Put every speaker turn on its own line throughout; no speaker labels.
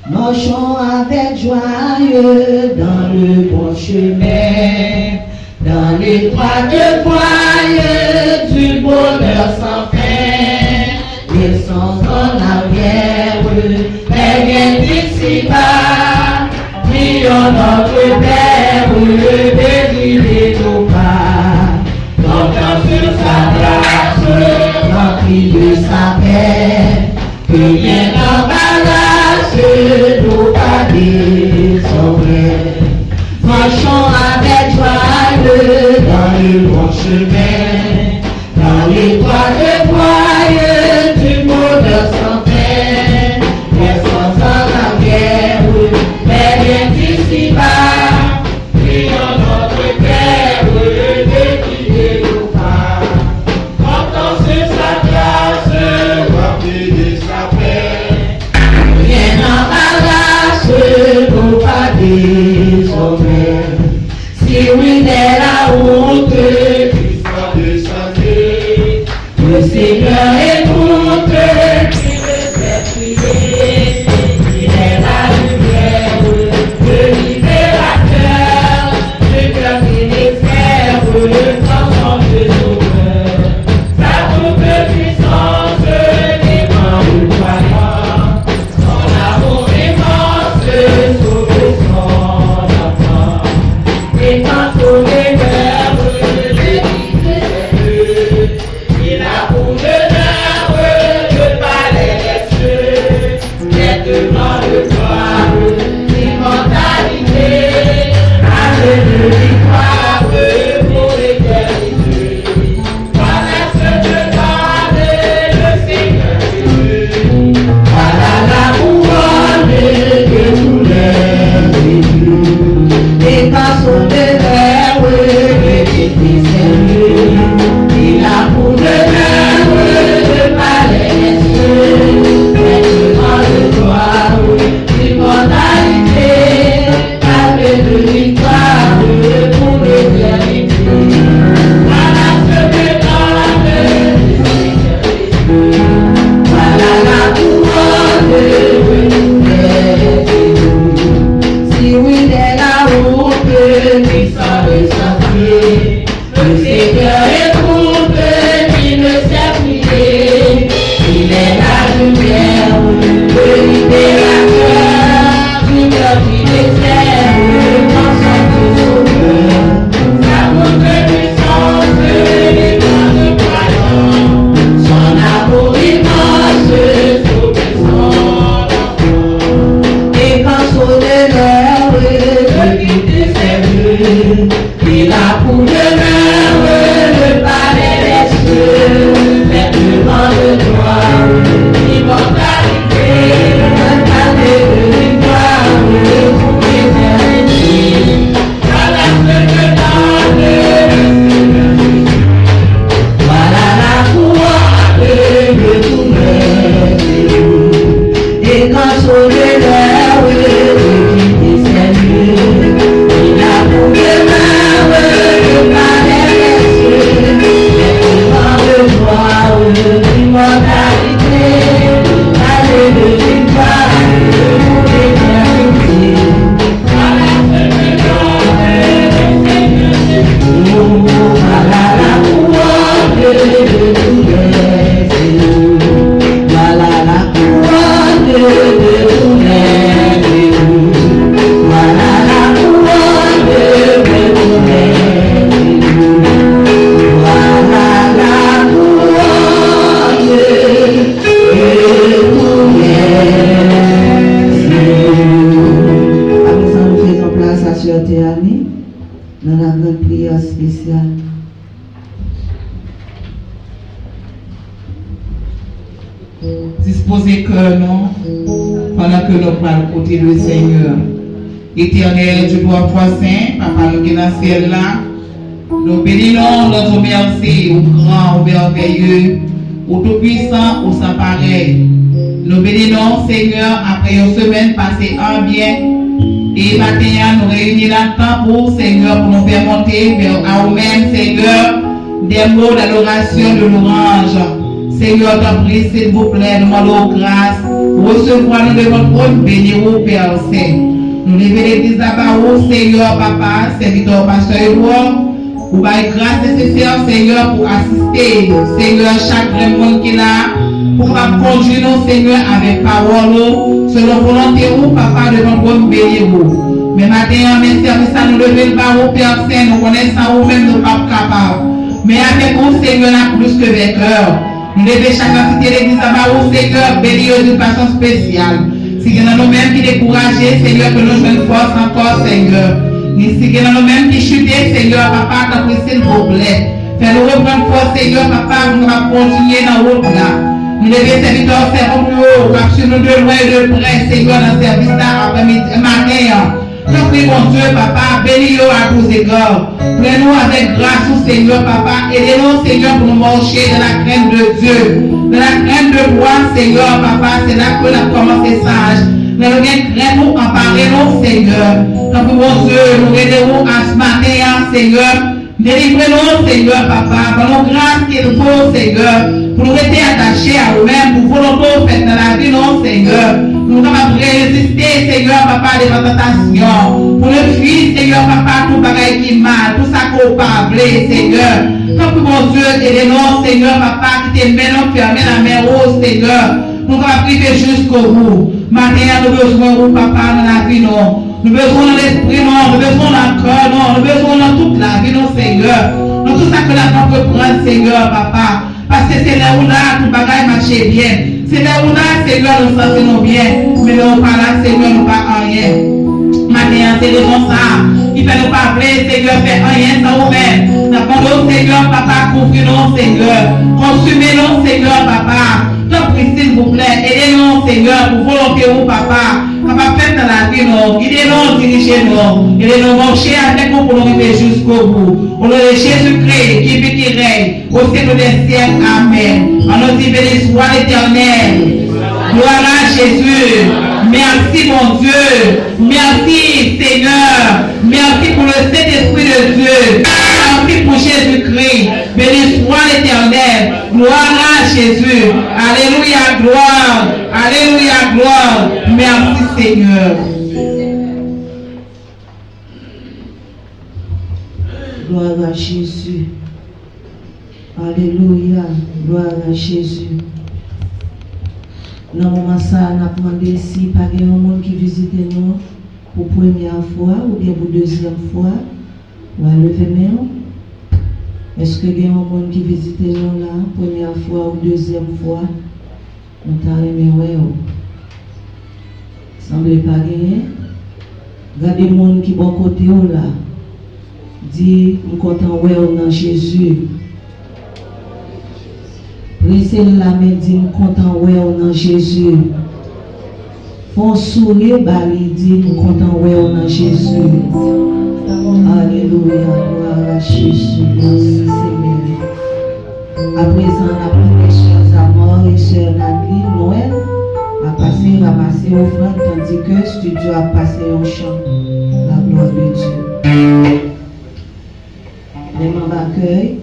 Marchons avec joyeux dans le bon chemin, dans l'étroite voie du bonheur sans fin. Laissons en arrière, rien d'ici-bas. Prions notre Père, délivrer nos pas. Comptons sur sa grâce, remplis de sa paix, que rien n'embarrasse nos pas désormais. Marchons avec joie dans le bon chemin, dans l'étroite voie du bonheur sans fin. Laissons en arrière, mais rien d'ici-bas. Prions notre Père, délivrer nos pas. Comptons sur sa grâce, remplis de sa paix. Rien n'embarrasse nos pas désormais. Si oui est la route, l'histoire de santé, le Seigneur écoute, il veut s'exprimer. Il est la lumière, le libérateur, le cœur qui l'exerce, transforme de sauveur. Sa double puissance, défend le croyant, son amour immense, sauve son enfant. Et quand on est il a pour l'honneur le palais des cieux, les devant le gloire, l'immortalité, avec le victoire pour l'éternité. Voilà ce que donne le Seigneur Jésus, voilà la couronne de tous les élus. Et quand son devoir est Seigneur, il a pour l'honneur le palais des cieux, les devant le gloire, l'immortalité, avec le victoire pour l'éternité. Voilà ce que donne le Seigneur Jésus, voilà la couronne de tous les élus. Si oui est la route, puissant le sentier, le Seigneur écoute, il ne sait prier. Il est la lumière, le libérateur, du cœur qui désert, transforme de sauveur. Sa double puissance, les grandes croyants, son amour immense, sauve son enfant. Et quand sonne l'heure, le guide de ses voeux, il a pour l'honneur le palais des cieux, mais devant le droit, l'immortalité, le palais de victoire pour l'éternité. Voilà ce que donne le Seigneur Jésus, voilà la couronne de tous les élus. Et quand sonne l'heure, le guide de ses voeux, il a pour l'honneur le palais des cieux, mais devant le droit, l'immortalité, allez le victoire pour l'éternité. Voilà ce que donne le Seigneur Jésus, voilà la couronne de tous les élus, voilà la couronne de tous les élus, voilà la couronne de tous les élus, voilà la couronne de tous les élus. À présent, nous faisons place à Sœur Théanie dans la grande prière spéciale.
Disposez cœur nous pendant que nous parlons côté du Seigneur. Éternel, Dieu trois saint, Papa nous qui est dans le ciel là, nous bénissons notre merci au grand, au merveilleux, au tout-puissant, au sans pareil. Nous bénissons Seigneur après une semaine passée en bien. Et maintenant, nous réunissons là-dedans pour Seigneur, pour nous faire monter vers à nous-mêmes, Seigneur, des mots d'adoration, de louange. Seigneur, t'en prie, s'il vous plaît, demandons grâce. Recevoir nous devant pour bénir au Père Saint. Nous levons l'église là-bas, Seigneur, papa, serviteur, pasteur Edouard. Pour grâce nécessaire, Seigneur, pour assister, Seigneur, chaque monde qui est là, pour conduire nos Seigneur avec parole, selon volonté, papa, devant vous, bénir vous. Mais matin, mes services, nous levons le bas au Père Saint, nous connaissons vous-même, nous ne sommes pas capables. Mais avec vous, Seigneur, là, plus que vainqueur. Nous devons chacun citer l'église là-bas, Seigneur, bénir d'une façon spéciale. Si il y en a nous-mêmes qui découragés, Seigneur, que nous jouons force encore, Seigneur. Si il y en a nous-mêmes qui chutent, Seigneur, papa, t'en prie, s'il vous plaît. Fais-nous reprendre force, Seigneur, papa, nous allons continuer dans le route là. Nous devons serviteurs faire au plus haut, parce nous de loin et de près, Seigneur, dans le service là, après-midi, matin. Nous prions, mon Dieu, papa, bénis-nous à tous égards. Prenez-nous avec grâce, Seigneur, papa. Aidez-nous, Seigneur, pour nous marcher dans la crainte de Dieu. Dans la crainte de toi, Seigneur, papa, c'est là que nous avons commencé sage. Nous avons bien nous emparez-nous, Seigneur. Donc, mon Dieu, nous aidez-nous à ce matin, Seigneur. Délivrez-nous, Seigneur, papa. Pour nous grâce qu'il faut, Seigneur. Pour nous rester attachés à nous-mêmes, pour volonté faite dans la vie, non, Seigneur. Pour nous capables de résister, Seigneur, papa, des tentations. Pour nous fuir, Seigneur, papa, tout bagaille qui mal, tout ça qu'on parle, Seigneur. Comme mon Dieu, aidez-nous, Seigneur, papa, qui te met nous fermer la main rose, Seigneur. Nous allons priver jusqu'au bout. Maintenant, nous besoin de papa dans la vie, non. Nous besoin de l'esprit, non. Nous besoin d'un cœur, non. Nous besoin de toute la vie, non, Seigneur. Dans tout ça que la peut prendre, Seigneur, papa. Parce que c'est là où là, tout bagaille marche bien. C'est là où là, Seigneur, nous sentons bien. Mais nous pas là, Seigneur, nous pas rien. Maintenant, c'est raison ça. Il fait nous pas appeler, Seigneur, fait rien sans nous-mêmes. Nous avons, Seigneur, papa, couvrir-nous, Seigneur. Consumez-nous, Seigneur, papa. S'il vous plaît, aidez-nous, Seigneur, pour volonté ou papa, capable de faire dans la vie, nous, guidez-nous, dirigez-nous, aidez-nous, marcher avec nous pour nous arriver jusqu'au bout. Au nom de Jésus-Christ, qui vit, qui règne, au siècle des siècles, amen. On nous dit, béni soit l'Éternel. Gloire à Jésus. Merci, mon Dieu. Merci, Seigneur. Merci pour le Saint-Esprit de Dieu. Merci pour Jésus-Christ. Béni soit l'Éternel. Gloire à Jésus. Alléluia, gloire. Alléluia, gloire. Merci, Seigneur.
Gloire à Jésus. Alléluia. Gloire à Jésus. Dans le moment ça, on a demandé si pas de monde qui visite nous pour la première fois ou bien pour la deuxième fois. On va lever main. Est-ce que il y a un monde qui visite nous là, première fois ou deuxième fois? On t'a aimé, ouais. Semble pas gagner. Regardez le monde qui est bon côté là. Dis, je suis content, ouais, dans Jésus. Brisez la main, dit, je suis content, ouais, dans Jésus. Font sourire, dit, je suis content, ouais, dans Jésus. Alléluia, gloire à Jésus. Merci Seigneur. À présent, on a pris les sœurs Amor et sœur Nathalie, Noël, a passé, ramasser offrande, tandis que studio a passé un chant. La gloire de Dieu. Les membres d'accueil.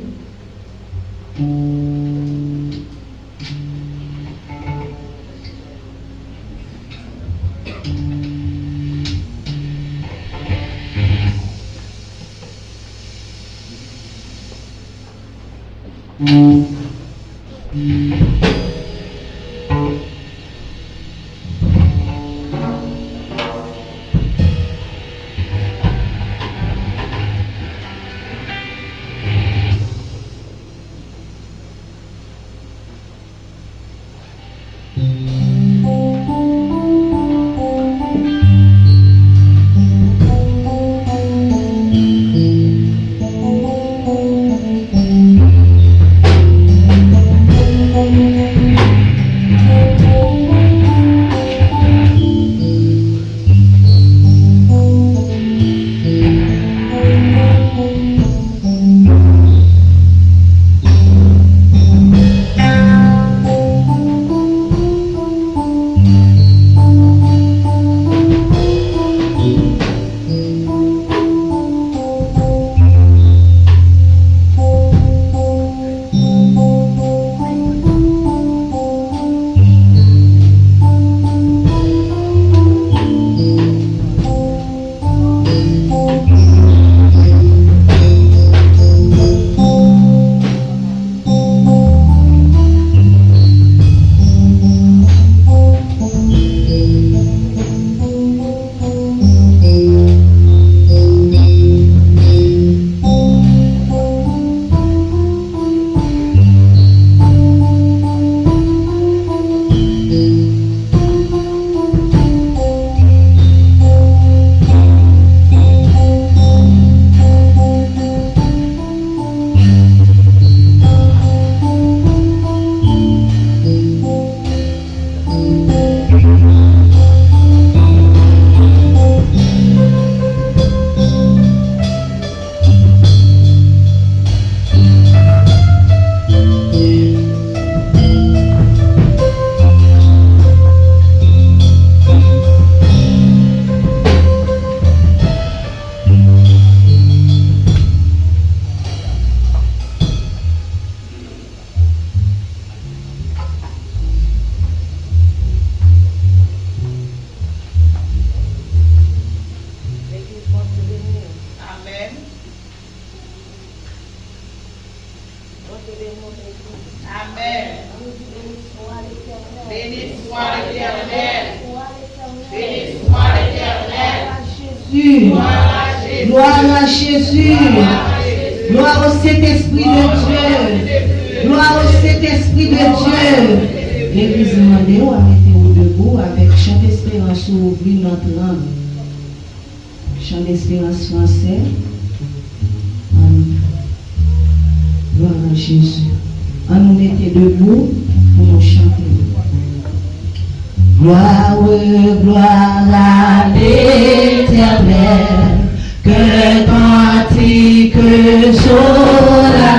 Jésus. Gloire à Jésus. Gloire au Saint-Esprit de Dieu. Gloire au Saint-Esprit de Dieu. L'église demande à mettre debout avec chant d'espérance ouvrir notre langue. Chant d'espérance français. Gloire à Jésus. On nous mettait debout pour nous chanter. Gloire, gloire à l'Éternel, que cantique solennel,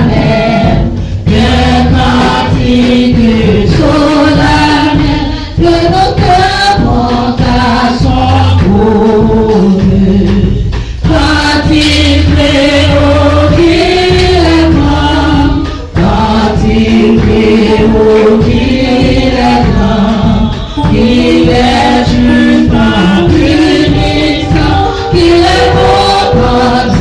que cantique solennel, que nos cœurs montent à son trône. Cantique au qu'il est grand, cantique au qu'il est grand, qu'il est juste en punissant, qu'il est beau quand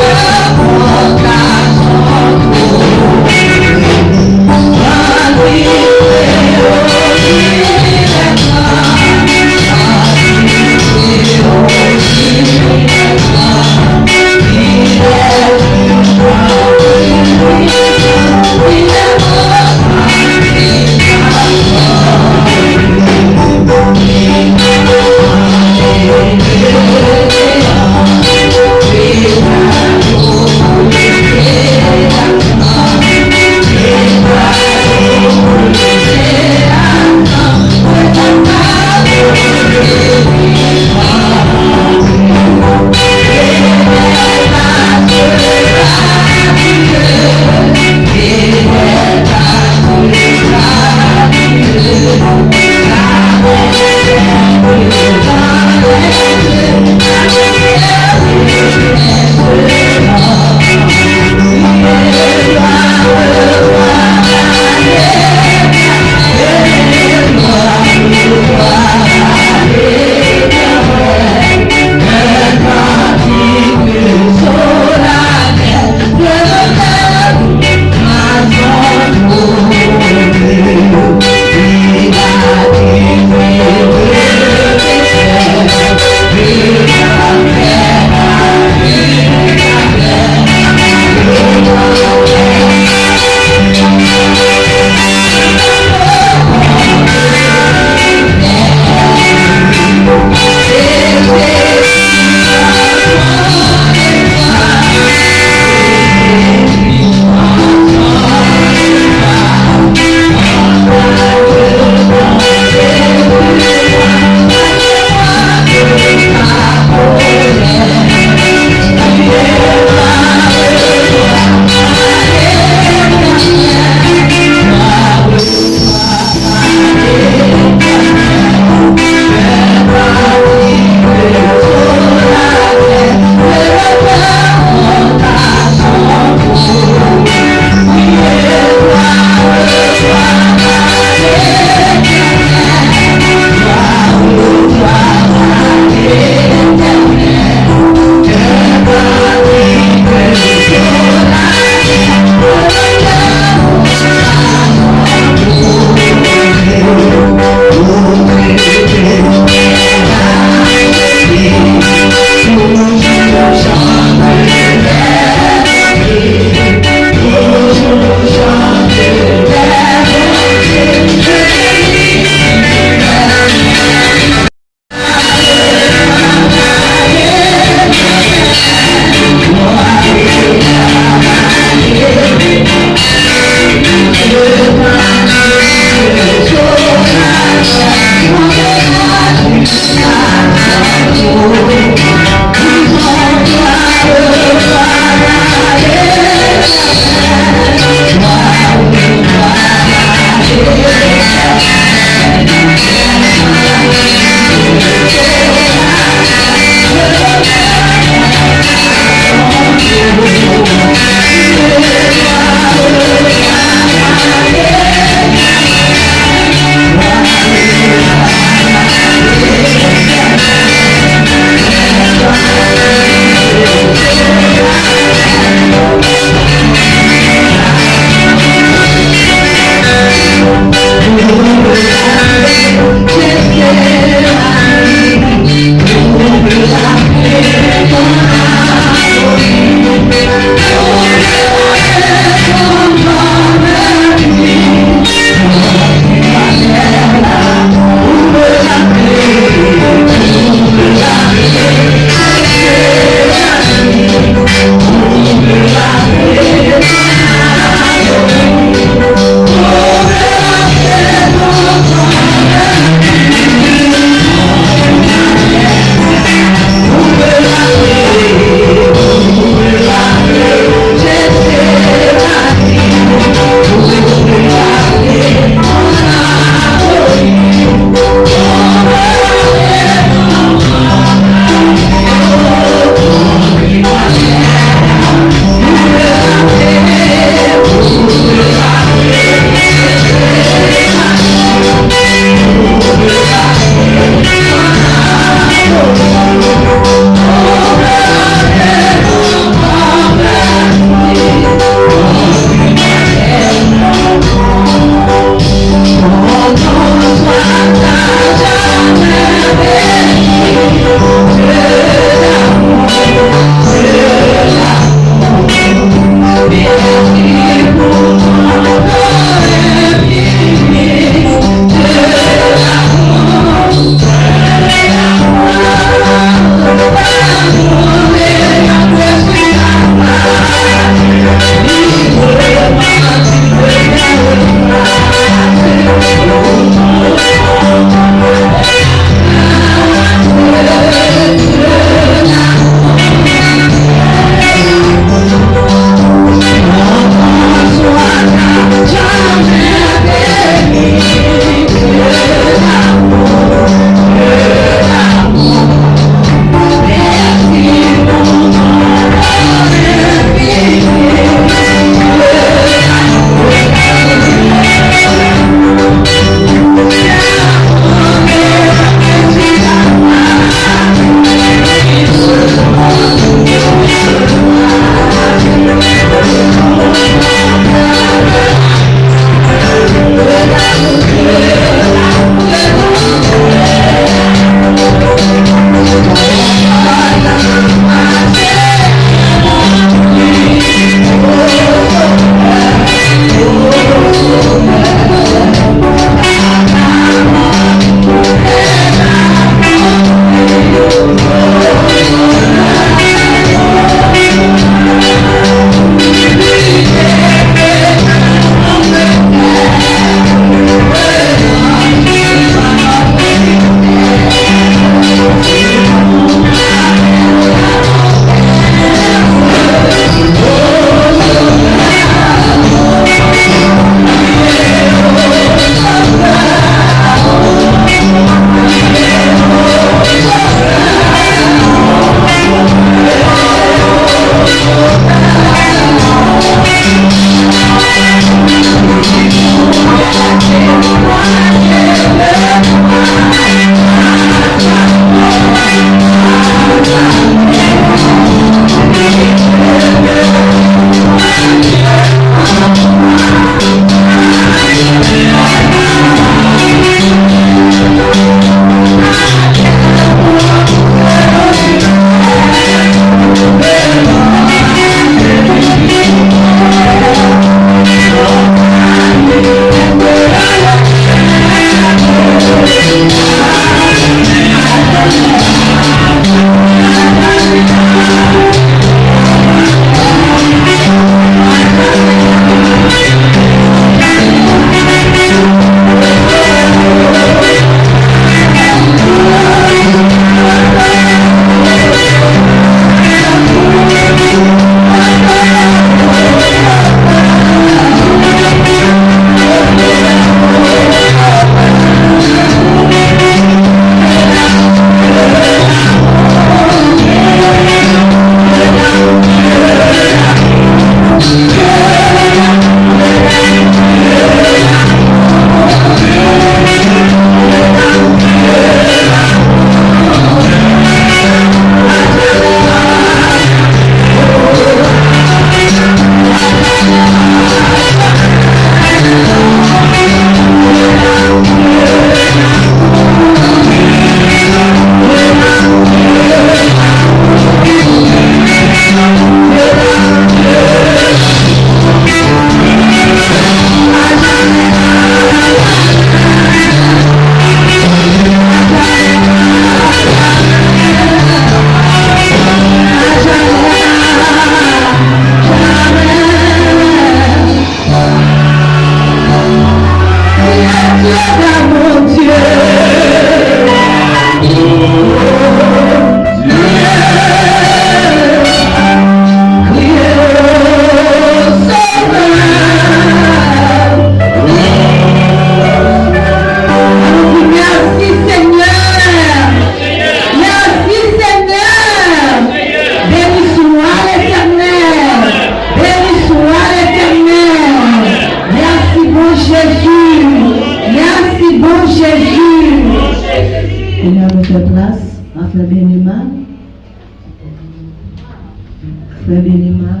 Frère Bénima,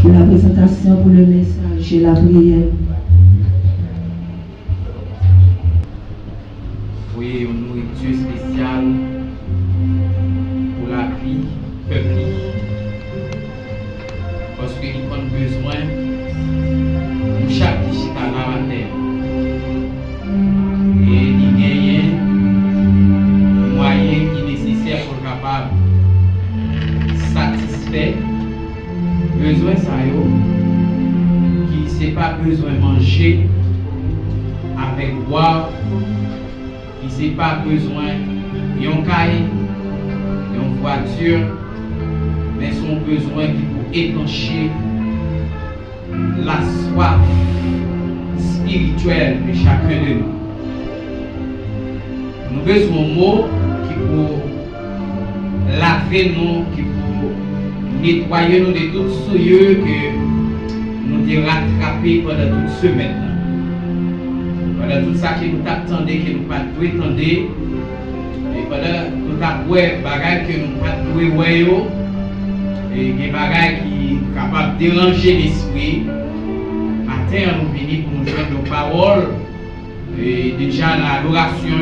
pour la présentation, pour le message et la prière.
Oui, une nourriture spéciale pour la vie peuple. Parce qu'il prend besoin de chaque chita dans la terre. Et il gagne un moyen qui est nécessaire pour être capable de satisfaire besoin ça qui c'est pas besoin de manger avec boire, qui c'est pas besoin d'un cahier, d'une voiture, mais son besoin qui pour étancher la soif spirituelle de chacun de nous. Nous avons besoin de mots qui pour laver nous, qui pour nettoyer nous de toutes souillures que nous avons rattrapées pendant toute semaine. Pendant tout ça que nous attendons, que nous pas tout attendre, et pendant tout ça des bagages que nous pas tout voir, et des bagages qui sont capables de déranger l'esprit. Matin, nous venons pour nous joindre nos paroles, et déjà dans l'adoration,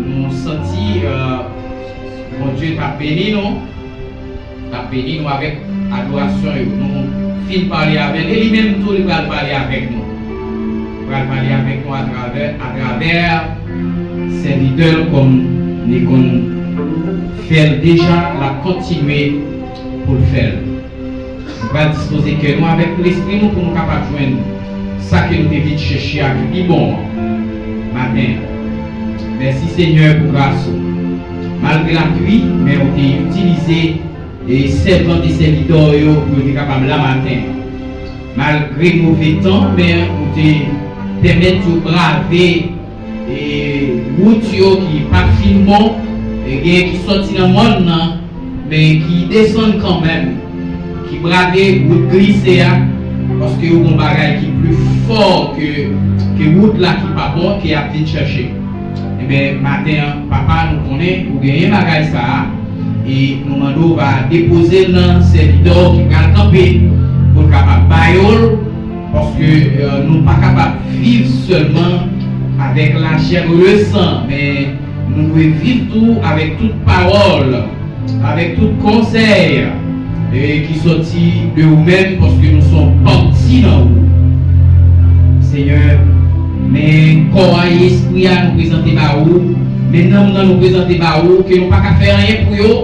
nous sentons mon Dieu t'a béni nous, avec adoration, nous finissons parler avec lui, lui-même tout il va parler avec nous. Il va parler avec nous à travers serviteurs comme nous faire déjà la continuer pour le faire. Nous allons disposer que nous avec l'esprit nous pour nous capables de joindre ça que nous devons chercher à qui bon matin. Merci Seigneur pour grâce. Malgré la pluie, mais on a utilisé les servants et serviteurs pour être capables la matin. Malgré le mauvais temps, mais on a permis de braver et route qui pas finement et qui sortent dans le monde, mais qui descendent quand même, qui bravent route glissée parce que vous avez un bagage qui est plus fort que route là qui n'est pas bon, qui a vite chercher. Et bien, matin, papa nous connaît, vous gagnez un bagage ça, et nous demandons va déposer dans le serviteur qui va camper pour capable bailler, parce que nous ne sommes pas capables de vivre seulement avec la chair ou le sang, mais nous devons vivre tout avec toute parole, avec tout conseil qui sortit de vous-même parce que nous sommes partis dans vous. Seigneur, mais corps et esprit à nous présenter par vous, maintenant nous présenter par vous, que nous ne pouvons pas faire rien pour vous,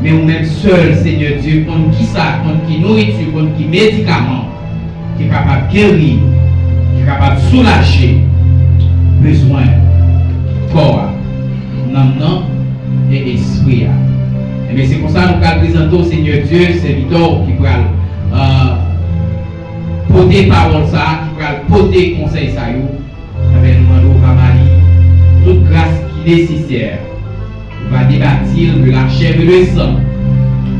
mais nous-mêmes seuls, Seigneur Dieu, contre qui ça, contre qui nourriture, contre qui médicaments, qui est capable de guérir, qui est capable de soulager besoin corps, non et esprit. Et bien c'est pour ça que nous allons présenter au Seigneur Dieu, serviteur qui va porter parole ça, qui va porter conseil ça, et bien nous demandons à Marie toute grâce qui est nécessaire. On va débattir de la chair et le sang.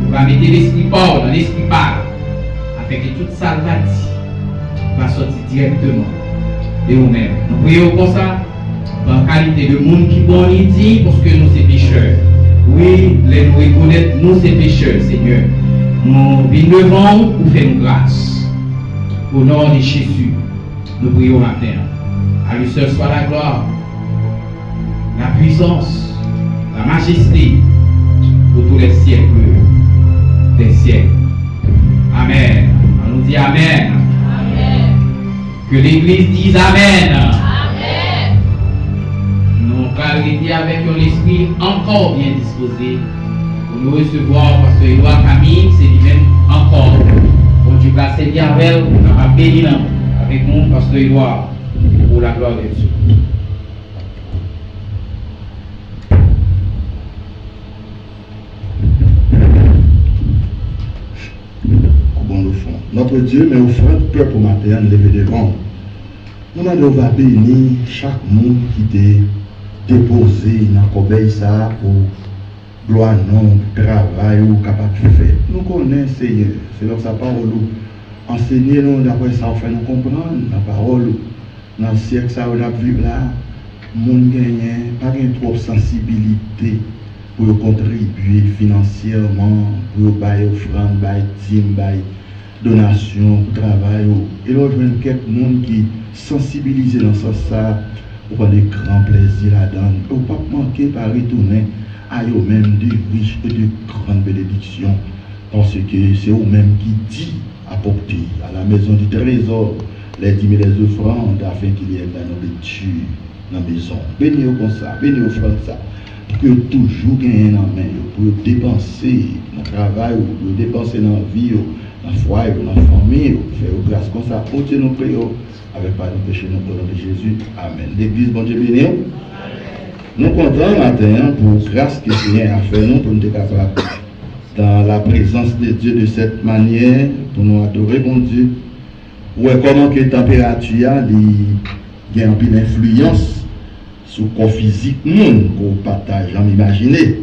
On va mettre l'esprit port dans l'esprit par, afin que toute salvati va sortir directement de nous-mêmes. Nous prions comme ça, en qualité de monde qui bon dit, parce que nous sommes pécheurs. Oui, les nous reconnaître, nous sommes pécheurs, Seigneur. Nous venons devant pour faire une grâce. Au nom de Jésus, nous prions matin. À lui seul soit la gloire, la puissance, la majesté pour tous les siècles des siècles. Amen. On nous dit Amen.
Amen.
Que l'Église dise Amen.
Amen.
Nous allons dire avec un esprit encore bien disposé pour nous recevoir parce que Édouard Camille, c'est lui-même encore. Bon Dieu, c'est bien avec nous, on va bénir avec nous parce que Édouard, pour la gloire de Dieu.
Notre Dieu, mais offrande peur pour matin, lever devant. Nous allons bénir chaque monde qui est déposé dans la corbeille ça pour gloire non, travail ou capable de faire. Nous connaissons Seigneur, c'est dans sa parole. Enseignez-nous d'après ça, fait nous comprendre la parole. Dans le siècle ça, on a vu là, monde gagne, pas trop de sensibilité pour contribuer financièrement, pour bailler offrande, bailler dîme, bailler donation, pour travail. Et là, je vois quelques monde qui sensibilisent dans ce sens ça, pour des grands plaisirs là-dedans. Pour ne pas manquer par retourner à eux-mêmes de riches et de grandes bénédictions. Parce que c'est eux-mêmes qui dit apporter à la maison du trésor les dîmes et les offrandes afin qu'il y ait la nourriture dans la maison. Bénis-vous comme ça, bénis-vous comme ça. Pour que toujours gagner en main, pour dépenser dans le travail, pour dépenser dans la vie, dans le foyer, dans la famille, pour faire grâce comme ça. Pour Dieu nous prions avec pardon de péché, nous au nom de Jésus. Amen. L'église, bon Dieu béni. Nous comptons matin pour grâce que Seigneur a fait nous, pour nous être capables dans la présence de Dieu de cette manière, pour nous adorer bon Dieu. Ouais, comment que la température a une pile influence sur le corps physique qu'on partage, j'en imaginer.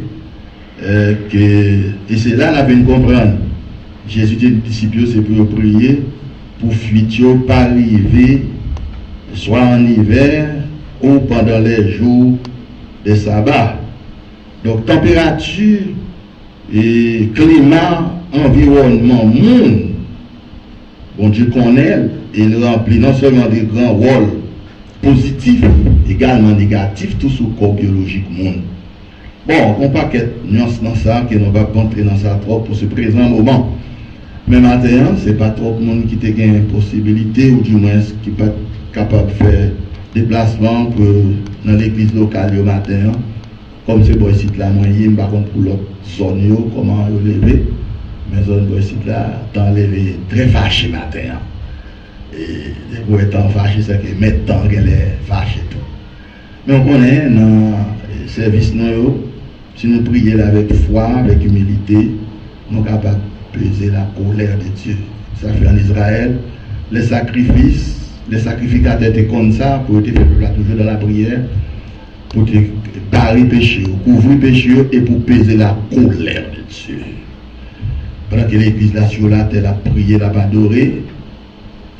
Et c'est là qu'on a pu comprendre. Jésus dit aux disciples, c'est pour prier, pour fuir, pas arriver, soit en hiver ou pendant les jours de sabbat. Donc, température et climat, environnement, monde, bon Dieu connaît, il remplit non seulement des grands rôles positifs, également négatifs, tout sur le corps biologique monde. Bon, on pas qu'être nuance dans ça, que nous va pas entrer dans ça trop pour ce présent moment. Mais maintenant, ce n'est pas trop de monde qui a une possibilité, ou du moins qui n'est pas capable de faire déplacement pour, dans l'église locale le matin. Comme c'est bon ici là, moyen, par contre pour l'autre zone, comment lever. Mais zone bon ici là, tant levé très fâché matin. Et pour être fâché, c'est que maintenant qu'elle est fâchée tout. Mais on connaît dans le service, si nous prions avec foi, avec humilité, nous sommes capables de peser la colère de Dieu. Ça fait en Israël, les sacrificateurs étaient comme ça, pour être toujours dans la prière, pour barrer péché, couvrir péché et pour peser la colère de Dieu. Pendant que l'église là sur la terre a prié, l'a adoré,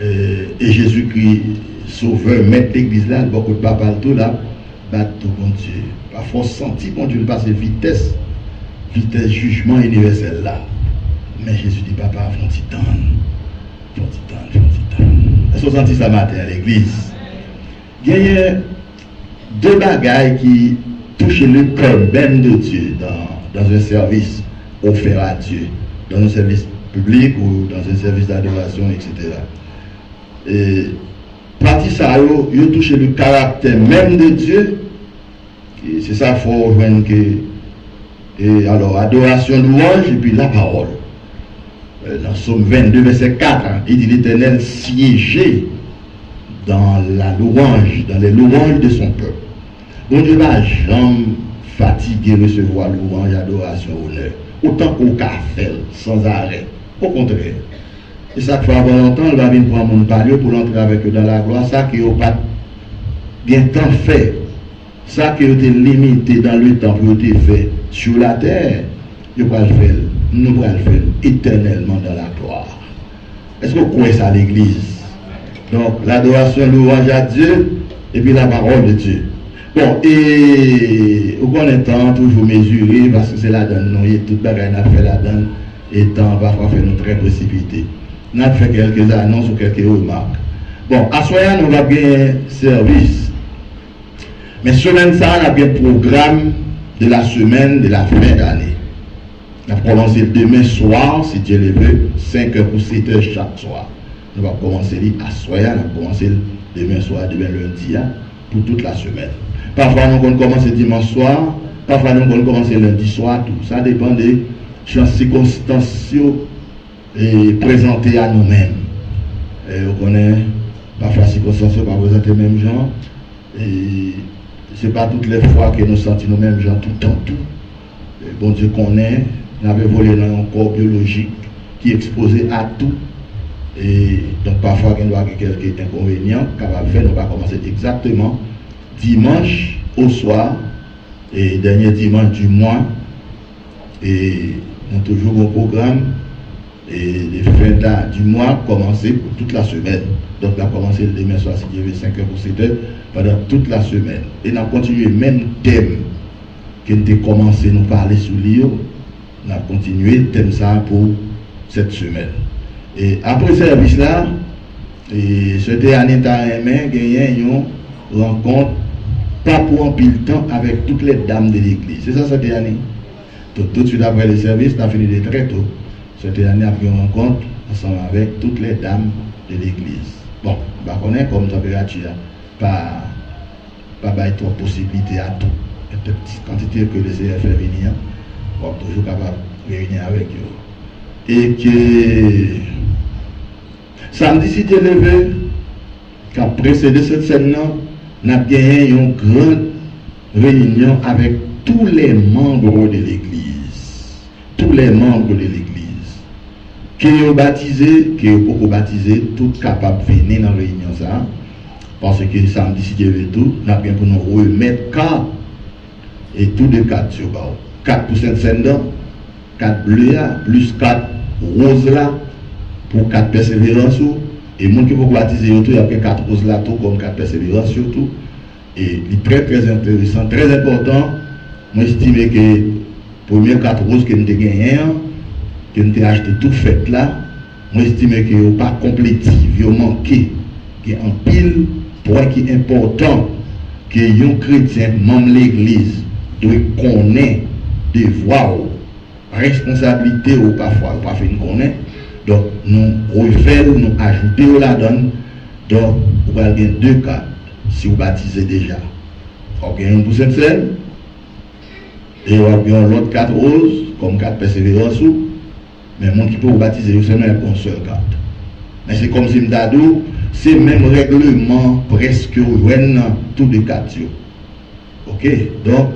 et Jésus-Christ, sauveur, maître l'église là, beaucoup de papa tout là, battre tout bon Dieu. Parfois senti bon Dieu passer vitesse jugement universel là. Mais Jésus dit papa, faut t'y tendre. Est-ce que vous sentez ça matin à l'église? Il y a deux bagailles qui touchent le cœur même de Dieu dans un service offert à Dieu, dans un service public ou dans un service d'adoration, etc. Et partie ça, il touche le caractère même de Dieu. C'est ça qu'il faut rejoindre que. Et alors, adoration, louange, et puis la parole. Dans Somme 22, verset 4, il dit l'Éternel siégeait dans la louange, dans les louanges de son peuple. Donc Dieu va jamais fatiguer recevoir louange, adoration, honneur. Autant qu'on qu'a fait, sans arrêt. Au contraire. Et ça fait avant longtemps, il va venir prendre mon parler pour l'entrer avec eux dans la gloire. Ça qui n'a pas bien temps fait. Ça qui a été limité dans le temps pour être fait sur la terre, il va le faire. Nous allons le faire éternellement dans la gloire. Est-ce que vous croyez ça à l'église? Donc, l'adoration, louange à Dieu, et puis la parole de Dieu. Bon, et au bon temps, toujours mesurer, parce que c'est la donne, nous, et toute bagaille n'a fait la donne, et temps parfois fait nous très précipité. Nous avons fait quelques annonces ou quelques remarques. Bon, à soir, nous avons bien service. Mais semaine ça, on a bien programme de la semaine de la fin d'année. On va commencer demain soir, si Dieu le veut, 5h ou 7h chaque soir. On va commencer à soir, on va commencer demain soir, demain lundi, pour toute la semaine. Parfois, nous allons commencer dimanche soir, parfois, nous allons commencer lundi soir, tout. Ça dépend des circonstances présentées à nous-mêmes. Et on connaît, parfois, les circonstances ne sont pas présentées même gens. Et ce n'est pas toutes les fois que nous sentons nous mêmes gens tout le temps, tout. Et bon Dieu connaît. Nous avons volé dans un corps biologique qui est exposé à tout. Et donc parfois, il y a quelques inconvénients capable de faire. Nous allons commencer exactement dimanche au soir, et dernier dimanche du mois. Et nous avons toujours un programme. Et les fins du mois commencer pour toute la semaine. Donc nous avons commencé le demain soir, si Dieu veut, 5h pour 7h, pendant toute la semaine. Et nous avons continué le même thème que nous avons commencé à nous parler sur lui, on a continué le thème ça pour cette semaine. Et après ce service là, c'était Anita Aimé gagné une rencontre, pas pour un pile temps, avec toutes les dames de l'église. C'est ça cette année. Tout de suite après le service, on a fini de très tôt. Cette année, on a pris une rencontre ensemble avec toutes les dames de l'église. Bon, on est comme température, pas trop possibilité à tout. Il y a une petite quantité que les CF fait venir, on est toujours capable de réunir avec eux. Et que samedi, si tu es levé, quand précédé cette scène-là, on a gagné une grande réunion avec tous les membres de l'église. Tous les membres de l'église. Qui ont baptisé, qui ont beaucoup baptisé, tout capable de venir dans la réunion ça. Parce que samedi, si Dieu veut tout, nous avons bien pour nous remettre 4 et tous deux 4 sur bas. 4 pour Saint-Saint-Dan, 4 bleus plus 4 roses là, pour 4 persévérances. Et les gens qui vont baptiser, il y a 4 roses là, tout comme 4 persévérances surtout. Et c'est très très intéressant, très important. Moi, j'estime que les premières 4 roses que nous avons gagnées, que nous avons acheté tout fait là, moi, j'estime que vous pas complétif, vous manquez. Il y a un pile point qui est important que un chrétien, membre de l'église, doit connaître des voies, responsabilité ou parfois, pas fait connaître. Donc, nous refaire, nous ajouter là-dedans. Donc, vous allez gagner 2 cartes si vous baptisez déjà. Vous avez une pour cette scène et vous avez l'autre 4 roses, comme 4 persévérances. Mais mon qui peut vous baptiser, c'est même une seule carte. Mais c'est comme si m'dadou, c'est même règlement presque tous les quatre. Ok? Donc,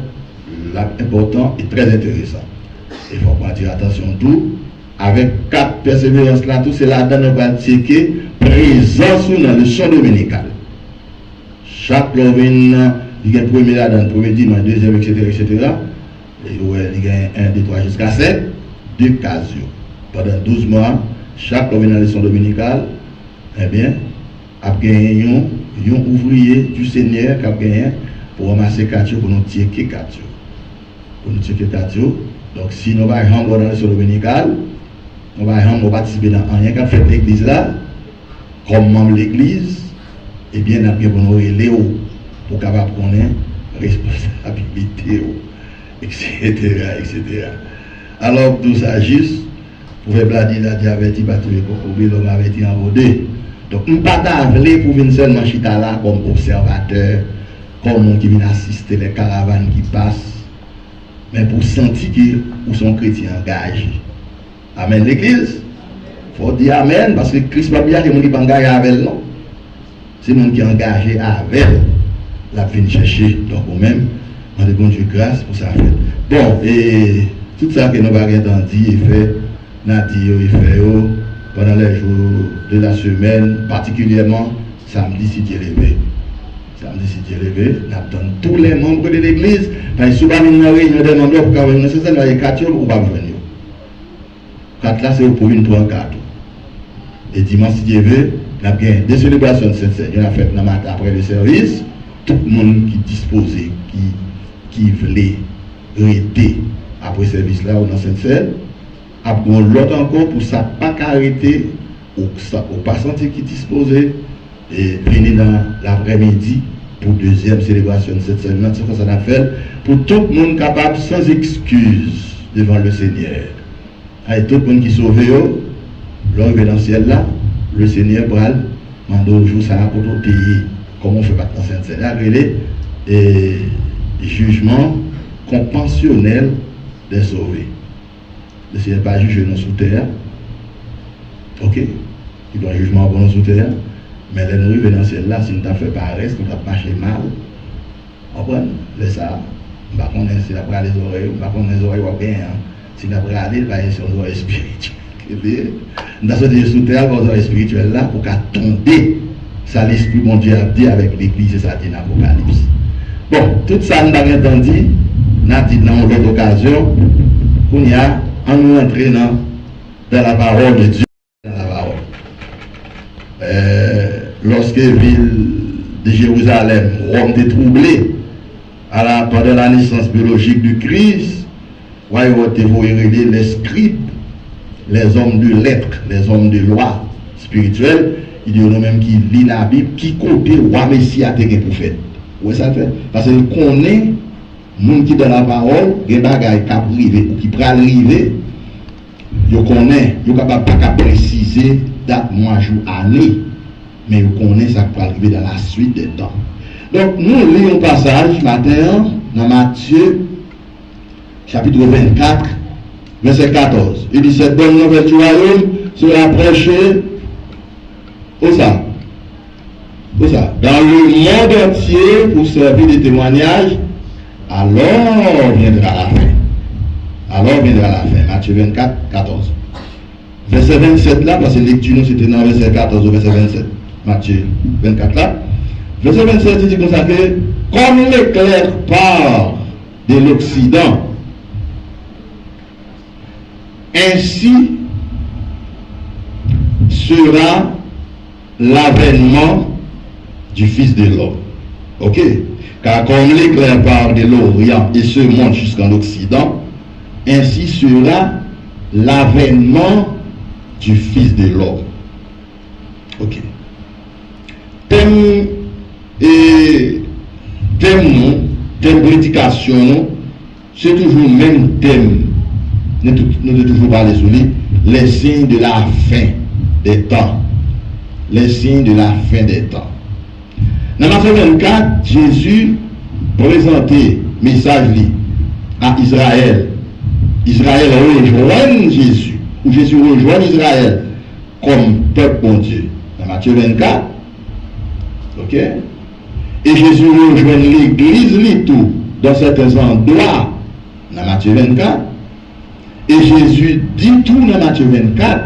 l'important est très intéressant. Il faut qu'on attire attention tout. Avec 4 persévérances là, tout c'est là-dedans nous va checker présence dans le chant dominical. Chaque lovin, il y a un premier là-dedans, premier dimanche, deuxième, etc. Et ouais, il y a 1, 2, 3 jusqu'à 7, 2 cases. Pendant 12 mois, chaque lovin dans le chant dominical, eh bien, a gagné un ouvrier du Seigneur qui a gagné pour ramasser 4 pour nous checker 4. Pour nous checker 4. Donc, si nous allons dans le chant dominical, nous allons participer dans rien qu'a fait l'église là, comme membre de l'église, et bien nous avons pour nous aider pour capable connaître responsabilité, etc. Alors tout ça juste, pour faire blader la diabète, pas trouver cocobi, l'homme avait été envodé. Donc nous ne pas d'avler pour venir seulement chita là comme observateur, comme monde qui vient assister les caravanes qui passent, mais pour sentir qu'ils sont chrétiens engagés. Amen l'église. Il faut dire amen parce que Christ va bien que les gens qui sont engagés avec elle, non. C'est les gens qui sont engagés avec elle. La venir chercher. Donc vous-même, on a bon Dieu grâce pour ça fait. Bon, et tout ça que nous avons dit et fait, Nadi et fait pendant les jours de la semaine, particulièrement samedi si Dieu levé. Samedi si Dieu levé, nous avons tous les membres de l'église. Parce que si vous avez une réunion de membres pour avoir une nécessaire, il y a 4 ou pas venir. 4 là, c'est pour une 3 4. Et dimanche, si Dieu veut, nous avons des célébrations de Saint-Seigneur. On a fait le matin après le service. Tout le monde qui disposait, qui voulait arrêter après le service là, ou dans Saint-Seigneur, a l'autre encore pour ça, pas qu'arrêter, ou pas sentir qui disposait, et venir dans l'après-midi pour deuxième célébration de cette semaine. C'est ce qu'on a fait pour tout le monde capable sans excuse devant le Seigneur. Et tout le monde qui sauve, l'homme est dans le ciel là, le Seigneur bral, mando au jour ça pour tout payer, comme on fait pas dans cette scène. Et jugement compensationnel des sauvés. Le Seigneur n'est pas jugé nous sous terre. Ok? Il doit jugement bon sous terre. Mais les nourris dans le ciel là, si nous avons fait pas reste, nous avons marché mal. On comprend? C'est ça. On va connaître si nous avons les oreilles, on va connaître les oreilles bien. Si nous avons regardé, il va y avoir sur nos oreilles spirituelles. Nous avons sorti sous terre, nos oreilles spirituelles là, pour qu'à tomber. Ça l'esprit bon Dieu a dit avec l'église et ça dit dans l'Apocalypse. Bon, tout ça nous avons entendu, nous avons dit dans l'autre occasion, qu'on y a en nous entrer dans la parole de Dieu. Dans la parole. Lorsque la ville de Jérusalem, Rome était troublée pendant la naissance biologique du Christ, vous voyez les scribes, les hommes de lettres, les hommes de loi spirituelle, il y a même qui lit la Bible, qui compte roi Messie à tes prophètes. Oui, ça fait. Parce qu'il connaît, monde qui dans la parole, des bagages qui arriver ou qui pourraient arriver, il connaît, il est capable de préciser date, mois, jour, année, mais il connaît ça qui peut arriver dans la suite des temps. Donc, nous lisons un passage matin dans Matthieu, chapitre 24, verset 14. Il dit: cette bonne nouvelle du royaume sera prêchée où ça? Où ça? Dans le monde entier pour servir de témoignage, alors viendra la fin. Alors viendra la fin. Matthieu 24, 14. Verset 27 là, parce que lecture nous c'était dans verset 14 au verset 27. Matthieu 24 là. Verset 27 il dit comme ça que comme l'éclair part de l'Occident, ainsi sera l'avènement du Fils de l'homme. Ok? Car comme l'éclair part de l'Orient et se monte jusqu'en Occident, ainsi sera l'avènement du Fils de l'homme. Ok. Thème prédication, c'est toujours le même thème. Nous devons toujours parler sur lui. Les signes de la fin des temps. Les signes de la fin des temps. Dans Matthieu 24, Jésus présentait message à Israël. Israël rejoint Jésus, ou Jésus rejoint Israël comme peuple bon Dieu. Dans Matthieu 24, ok? Et Jésus rejoint l'église, tout, dans certains endroits, dans Matthieu 24. Et Jésus dit tout dans Matthieu 24,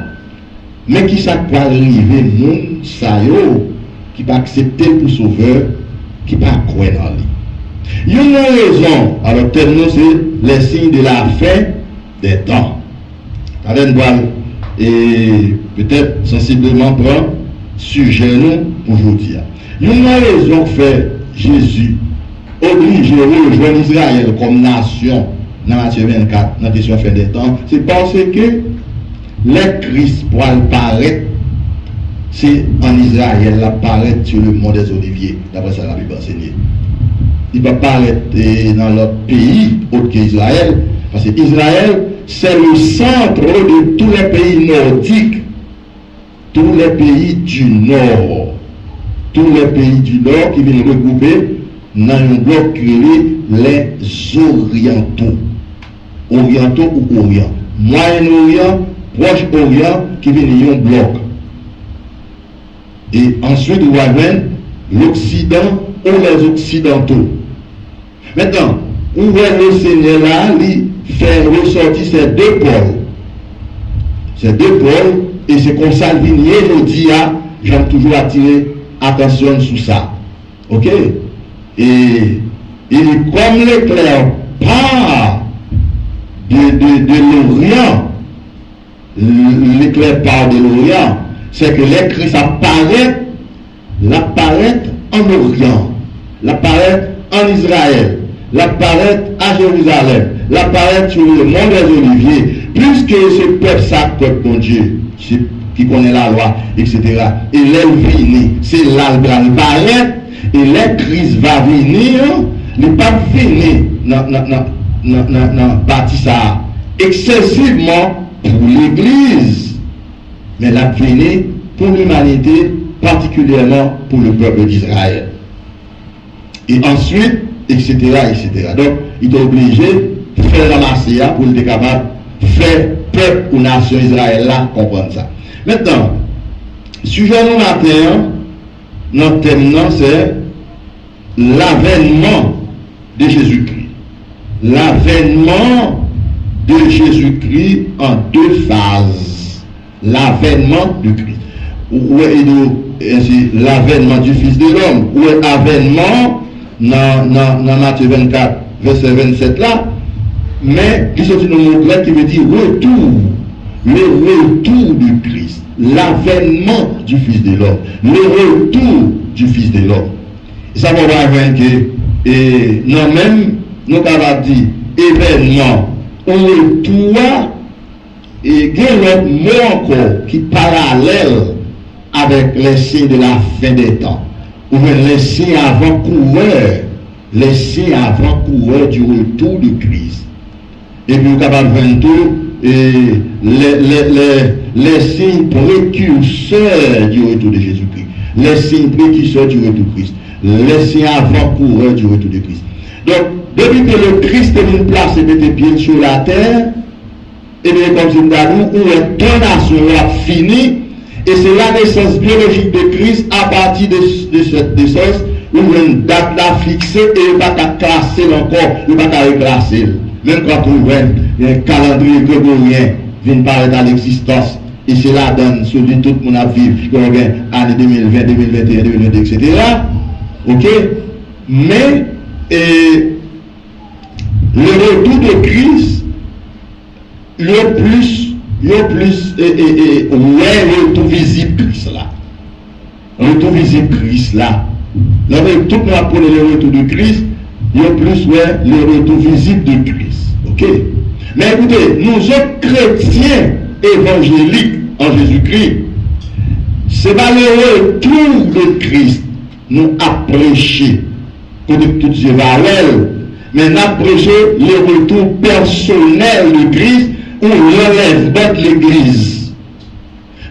mais qui ça peut arriver, moun sa yo, qui va accepter pour sauveur, qui va croire dans lui. Il y a une raison, alors tellement c'est les signes de la fin des temps. Allez, et peut-être sensiblement prendre sujet nous aujourd'hui. Il y a une raison que fait Jésus obligé de rejoindre Israël comme nation dans Matthieu 24, dans la question fin des temps, c'est parce que les Christ pour apparaître, c'est en Israël, apparaître sur le mont des Oliviers, d'après ça la Bible enseignée. Il va apparaître dans l'autre pays, autre qu'Israël, parce que Israël, c'est le centre de tous les pays nordiques, tous les pays du Nord. Tous les pays du Nord qui viennent regrouper dans un bloc créé les Orientaux. Orientaux ou Orient. Moyen-Orient, Proche-Orient qui viennent dans un bloc. Et ensuite, vous avez l'Occident ou les Occidentaux. Maintenant, où est le Seigneur là, il fait ressortir ces deux pôles. Ces deux pôles, et c'est comme ça qu'il vient aujourd'hui, j'aime toujours attirer attention sur ça. Ok? Et comme l'éclair part de l'Orient, l'éclair part de l'Orient, c'est que les Christ apparaît en Orient, l'apparaît en Israël, l'apparaît à Jérusalem, l'apparaît sur le mont des Oliviers, puisque ce peuple sacré, peuple mon Dieu, qui connaît la loi, etc. Et l'Elvini, c'est l'Albran paraît, et le Christ va venir, il n'est pas venu dans bâti ça excessivement pour l'Église, mais il a venu pour l'humanité, particulièrement pour le peuple d'Israël. Et ensuite, etc., etc. Donc, il est obligé de faire ramasser pour être capable de faire peuple ou nation Israël là comprendre ça. Maintenant, sujet nous matin, notre thème c'est l'avènement de Jésus-Christ. L'avènement de Jésus-Christ en deux phases. L'avènement du Christ. Où est l'avènement du Fils de l'homme? Où est l'avènement dans Matthieu 24, verset 27 là? Mais il y a un mot grec qui veut dire retour. Le retour du Christ. L'avènement du Fils de l'homme. Le retour du Fils de l'homme. Et ça va voir que et non même, nous avons dit, événement, on retourne, et il y a l'autre mot encore qui est parallèle avec les signes de la fin des temps, ou bien les signes avant-coureurs, les signes avant-coureurs du retour de Christ. Et puis, vous avez 22, les signes précurseurs du retour de Jésus-Christ, les signes précurseurs du retour de Christ, les signes avant-coureurs du retour de Christ. Donc, depuis que le Christ est venu placer des pieds sur la terre, et bien comme c'est nous, où l'incarnation a fini, et c'est la naissance biologique de Christ à partir de cette naissance, où une date là fixée et il ne va pas classer encore, il ne va pas reclasser. Même quand on voit un calendrier grégorien vient paraître à l'existence, et c'est là dans celui tout le monde a vécu, comme année 2020, 2021, 2022, etc. Ok? Mais le retour de Christ, le retour visible Christ là. Le retour visible Christ là. Là, tout le monde appelle le retour de Christ, il y a plus le retour visible de Christ. Ok? Mais écoutez, nous autres chrétiens évangéliques en Jésus-Christ, c'est pas le retour de Christ nous a prêché comme toutes ces valeurs, mais nous avons prêché le retour personnel de Christ ou l'enlèvement de l'Église.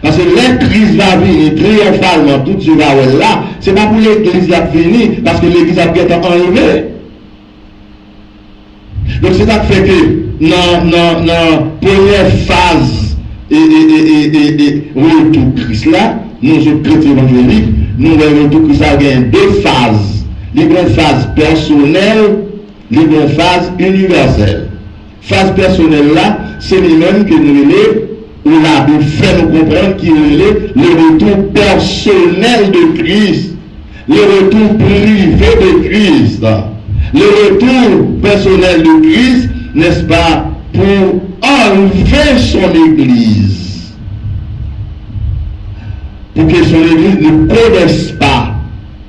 Parce que l'Église va venir triomphalement, toutes ces valeurs-là, ce n'est pas pour l'Église à venir, parce que l'Église a été enlevée. Donc c'est ça qui fait que dans la première phase et retour Christ là, nous sommes chrétiens évangéliques, nous voyons retour Christ là, il y a deux phases. Les grandes phases personnelles, les grandes phases universelles. Phase personnelle là, c'est les mêmes que nous relèvons, où la Bible fait nous comprendre qu'il relève le retour personnel de Christ, le retour privé de Christ. Le retour personnel de Christ, n'est-ce pas, pour enlever son Église. Pour que son Église ne connaisse pas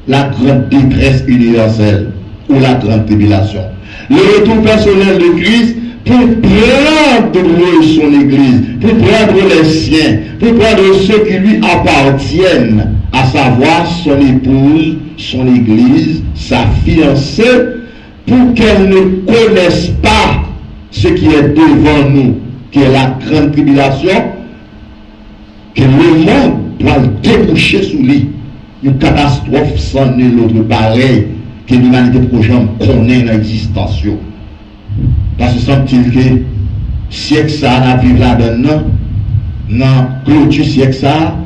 la grande détresse universelle ou la grande tribulation. Le retour personnel de Christ pour prendre son Église, pour prendre les siens, pour prendre ceux qui lui appartiennent, à savoir son épouse, son Église, sa fiancée, pour qu'elle ne connaisse pas ce qui est devant nous, qui est la grande tribulation, que le monde doit déboucher sous lui. Une catastrophe sans nul autre pareil que l'humanité prochaine connaît dans l'existence. Parce que semble-t-il que siècle ça n'a vécu là-dedans, dans clôture siècle ça,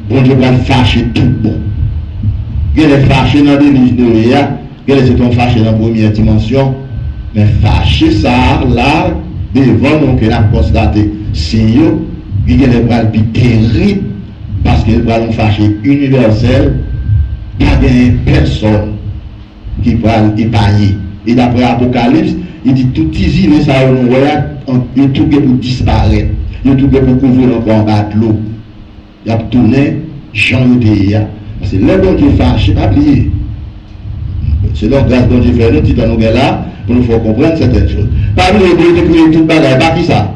bon Dieu va fâcher tout bon. Il est fâché dans des livres de Réa, il est fâché dans la première dimension, mais fâché ça là, devant nous qu'il a constaté, c'est eux, il est le plus terrible, parce qu'il va nous fâcher universel, pas de personne qui va épargner. Et d'après l'Apocalypse, il dit tout ici, ça il tout pour disparaître, il tout pour couvrir encore en bas de l'eau. Il a tourné, Jean Yotéa. Parce que le bon Dieu fâché, pas oublier. C'est donc grâce bon Dieu fait nous, dit dans nous là, pour nous faire comprendre certaines choses. Parmi les deux, il a tout bagaille, pas qui ça?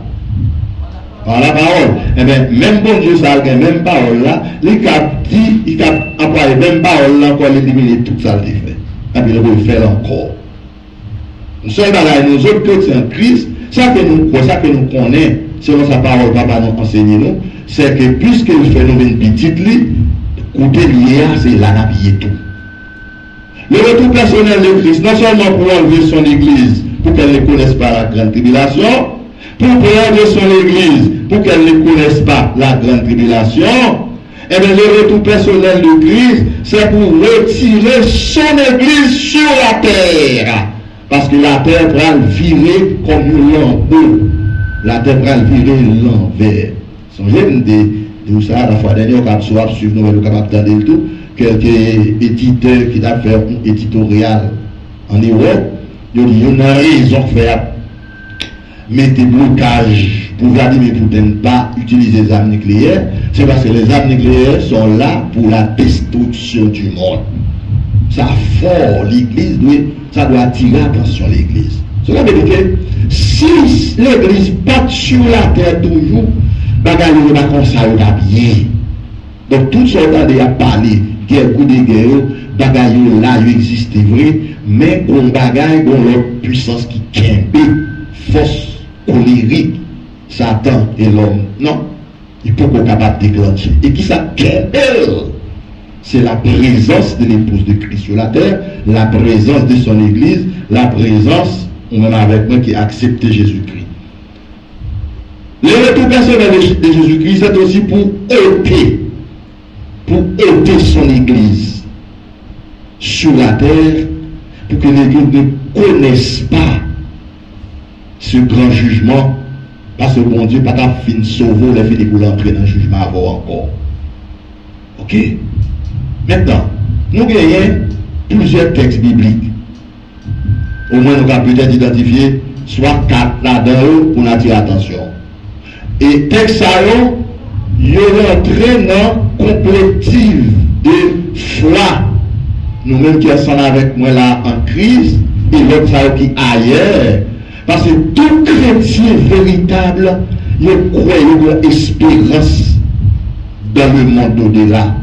Par la parole. Eh bien, même bon Dieu, ça a même parole là, il a dit, il a employé même parole là, encore éliminer tout ça, il fait. Et puis il va faire encore. Nous sommes dans nous autres chrétiens en Christ, ça que nous connaissons, selon sa parole, papa nous enseigne nous, c'est que puisque il fait nous une petite lit, côté lié, c'est là d'habiller tout. Le retour personnel de Christ, non seulement pour enlever son Église, pour qu'elle ne connaisse pas la grande tribulation, pour prendre son Église, pour qu'elle ne connaisse pas la grande tribulation, et bien le retour personnel de Christ, c'est pour retirer son Église sur la terre. Parce que la terre va le virer comme un lambeau. La terre va le virer l'envers. Songez de ça, la fois dernière, on a suivi nous, on a entendu tout, quelques éditeurs qui ont fait un éditorial en Europe, ils ont dit, il y a une raison de faire mettre blocage pour Vladimir Poutine ne pas utiliser les armes nucléaires, c'est parce que les armes nucléaires sont là pour la destruction du monde. ça fort, l'église ça doit attirer l'attention de l'église. Cela veut dire que si l'église part sur la terre toujours, bagaille ne va comme ça, il va bien. Donc tout ce qu'on a parlé, guerre, coup de guerre, bagaille là, il existe vrai, mais on bagaille, on a une puissance qui kembe, force colérique, Satan et l'homme. Non, il faut qu'on soit capable de déclencher. Et qui ça kembe? C'est la présence de l'épouse de Christ sur la terre, la présence de son église, la présence, on même avec moi qui a accepté Jésus-Christ. Le retour personnel de Jésus-Christ, c'est aussi pour ôter son église sur la terre, pour que l'église ne connaisse pas ce grand jugement, parce que bon Dieu, pas qu'à fin sauver, les filles de entrer dans le jugement avant encore. Ok? Maintenant, nous gagnons plusieurs textes bibliques. Au moins, nous avons peut-être identifié soit 4 là-dedans pour nous attirer l'attention. Et texte ça, il y a rentré dans complétive de foi. Nous-mêmes qui sommes avec moi là en crise, et l'autre ça qui ailleurs. Parce que tout chrétien véritable, il croit à l'espérance dans le monde au-delà.